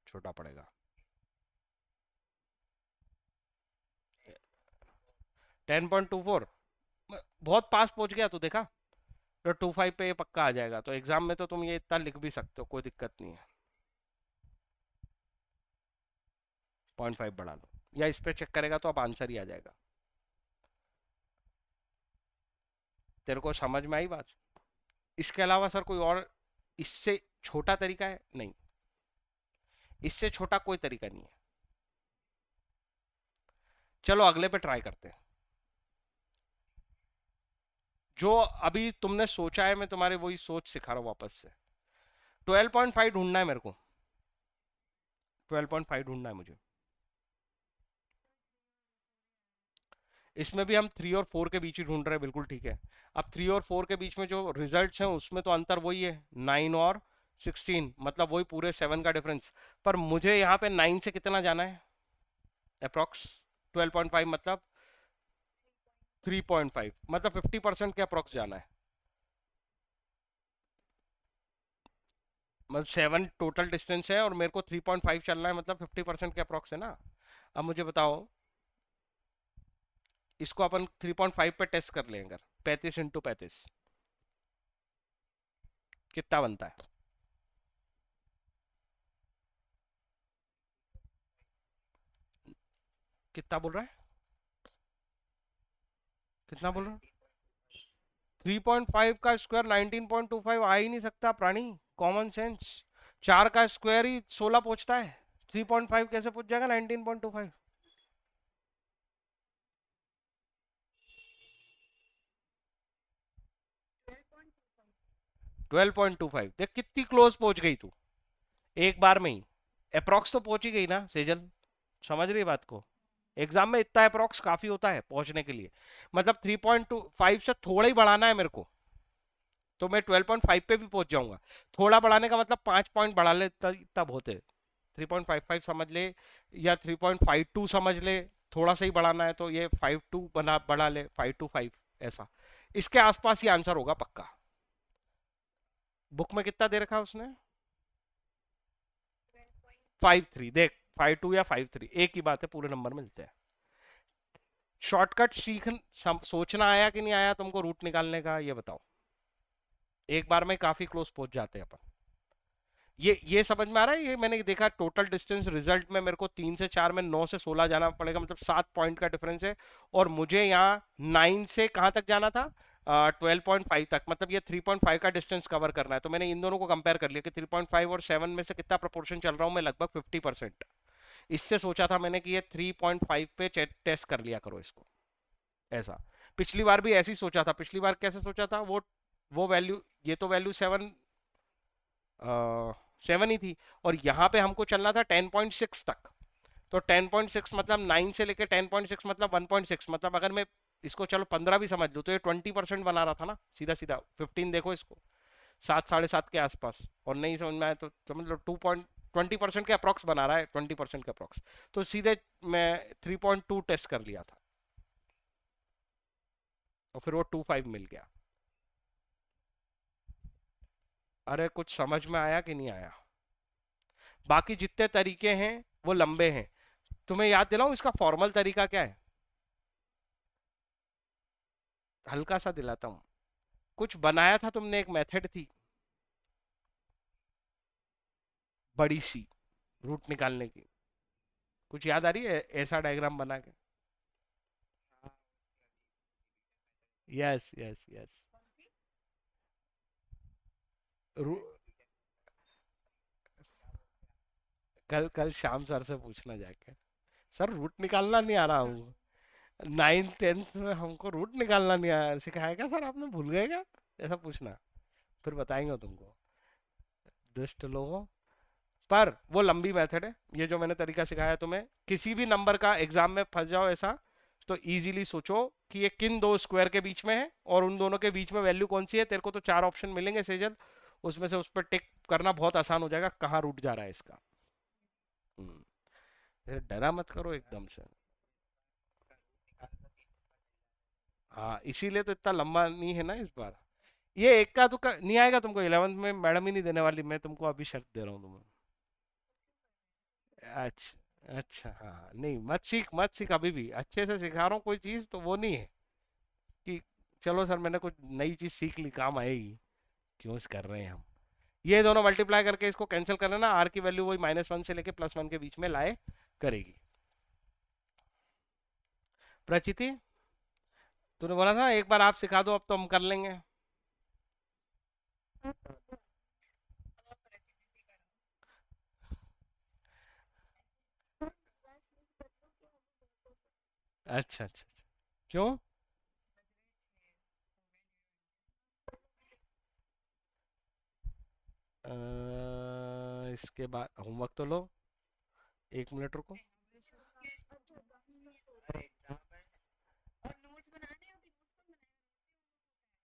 छोटा पड़ेगा। 10.24। बहुत पास पहुंच गया तो देखा। तो 25 पे ये पक्का आ जाएगा, तो एग्जाम में तो तुम ये इतना लिख भी सकते हो, कोई दिक्कत नहीं है। 0.5 बढ़ा लो, या इस पे चेक करेगा तो अब आंसर ही आ जाएगा। तेरे को समझ में आई बात? इसके अलावा सर कोई और इससे छोटा तरीका है? नहीं, इससे छोटा कोई तरीका नहीं है। चलो अगले पे ट्राई करते हैं। जो अभी तुमने सोचा है, मैं तुम्हारे वही सोच सिखा रहा हूँ वापस से। 12.5 ढूंढना है मेरे को। 12.5 ढूंढना है मुझे। इसमें भी हम 3 और 4 के बीच ही ढूंढ रहे हैं, बिल्कुल ठीक है। अब 3 और 4 के बीच में जो रिजल्ट्स हैं उसमें तो अंतर वही है, 9 और 16, मतलब वही पूरे 7 का डिफरेंस। पर मुझे यहाँ पे 9 से कितना जाना है अप्रोक्स? 12.5 मतलब 3.5, मतलब 50% के अप्रोक्स जाना है। मतलब 7 टोटल डिस्टेंस है और मेरे को 3.5 चलना है, मतलब 50% के अप्रोक्स है ना। अब मुझे बताओ, इसको अपन 3.5 पे टेस्ट कर लें अगर, 35 इंटू 35 कितना बनता है? कितना बोल रहा है? कितना बोल रहा है? 3.5 का स्क्वायर 19.25 आ ही नहीं सकता प्राणी। Common sense. 4 का स्क्वायर ही 16 पहुंचता है, 3.5 कैसे पहुंच जाएगा 19.25? 12.25, देख कितनी क्लोज पहुंच गई तू एक बार में ही। अप्रोक्स तो पहुंच ही गई ना सेजल, समझ रही है बात को? एग्जाम में इतना अप्रोक्स काफी होता है पहुंचने के लिए। मतलब 3.25 से थोड़ा ही बढ़ाना है मेरे को, तो मैं 12.5 पे भी पहुंच जाऊंगा। थोड़ा बढ़ाने का मतलब 5 पॉइंट बढ़ा ले तब होते। 3.55 समझ ले या 3.52 समझ ले, थोड़ा सा ही बढ़ाना है तो ये 52 बना बढ़ा ले, 525 ऐसा। इसके आसपास ही आंसर होगा पक्का। बुक में कितना दे रखा है उसने? 53, देख 52 या 53 एक ही बात है, पूरे नंबर मिलते हैं। शॉर्टकट सोचना आया कि नहीं आया तुमको रूट निकालने का, ये बताओ। एक बार में काफी क्लोज पहुंच जाते हैं अपन। ये समझ में आ रहा है? ये मैंने देखा टोटल डिस्टेंस रिजल्ट में मेरे को 3 से 4 में 9 से 16 जाना पड़ेगा, मतलब 7 पॉइंट का डिफरेंस है। और मुझे यहाँ 9 से कहाँ तक जाना था? 12.5 तक, मतलब ये 3.5 का डिस्टेंस कवर करना है। तो मैंने इन दोनों को कंपेयर कर लिया कि 3.5 और 7 में से कितना प्रोपोर्शन चल रहा हूँ मैं, लगभग 50%। इससे सोचा था मैंने कि ये 3.5 पे टेस्ट कर लिया करो इसको, ऐसा। पिछली बार भी ऐसे ही सोचा था। पिछली बार कैसे सोचा था? वो वैल्यू, ये तो वैल्यू 7 ही थी, और यहाँ पे हमको चलना था 10.6 तक। तो 10.6 मतलब 9 से लेके 10.6 मतलब 1.6, मतलब अगर मैं इसको चलो 15 भी समझ लूँ तो ये 20% बना रहा था ना, सीधा सीधा 15 देखो इसको, 7 साढ़े 7 के आसपास। और नहीं समझ में आए तो समझ लो 20% के अप्रॉक्स बना रहा है, 20% के अप्रॉक्स। तो सीधे मैं 3.2 टेस्ट कर लिया था, और फिर वो 2.5 मिल गया। अरे कुछ समझ में आया कि नहीं आया? बाकी जितने तरीके हैं वो लंबे हैं। तुम्हें याद दिलाऊं इसका फॉर्मल तरीका क्या है? हल्का सा दिलाता हूँ। कुछ बनाया था तुमने, एक मेथड थी बड़ी सी रूट निकालने की, कुछ याद आ रही है ऐसा डायग्राम बना के? Yes yes yes. कौन सी? कल कल शाम सर से पूछना जाके, सर रूट निकालना नहीं आ रहा हूँ। 9th 10th में हमको रूट निकालना नहीं आया, सिखाया क्या सर आपने, भूल गए क्या? ऐसा पूछना, फिर बताएंगे तुमको। दुष्ट लोगों। पर वो लंबी मेथड है, ये जो मैंने तरीका सिखाया तुम्हें, किसी भी नंबर का एग्जाम में फंस जाओ ऐसा, तो इजीली सोचो कि ये किन दो स्क्वायर के बीच में है, और उन दोनों के बीच में वैल्यू कौन सी है। तेरे को तो 4 ऑप्शन मिलेंगे सेजल, उसमें से उस पर टिक करना बहुत आसान हो जाएगा कहाँ रूट जा रहा है इसका। डरा मत करो एकदम से। हाँ इसीलिए तो इतना लंबा नहीं है ना इस बार। ये एक का तुक्का नहीं आएगा तुमको, 11th में मैडम ही नहीं देने वाली, मैं तुमको अभी शर्त दे रहा हूँ तुम्हें। अच्छा अच्छा, हाँ नहीं, मत सीख मत सीख, अभी भी अच्छे से सिखा रहा हूँ। कोई चीज तो वो नहीं है कि चलो सर मैंने कुछ नई चीज सीख ली, काम आएगी, क्यों कर रहे हैं हम। ये दोनों मल्टीप्लाई करके इसको कैंसिल कर लेना, आर की वैल्यू वही -1 से लेके +1 के बीच में लाए करेगी। प्रचिति, तूने बोला था एक बार आप सिखा दो, अब तो हम कर लेंगे। अब आप रेसिपी सीखा रहा अच्छा अच्छा अच्छा। क्यों? इसके बाद होमवर्क तो लो, 1 मिनट रुको।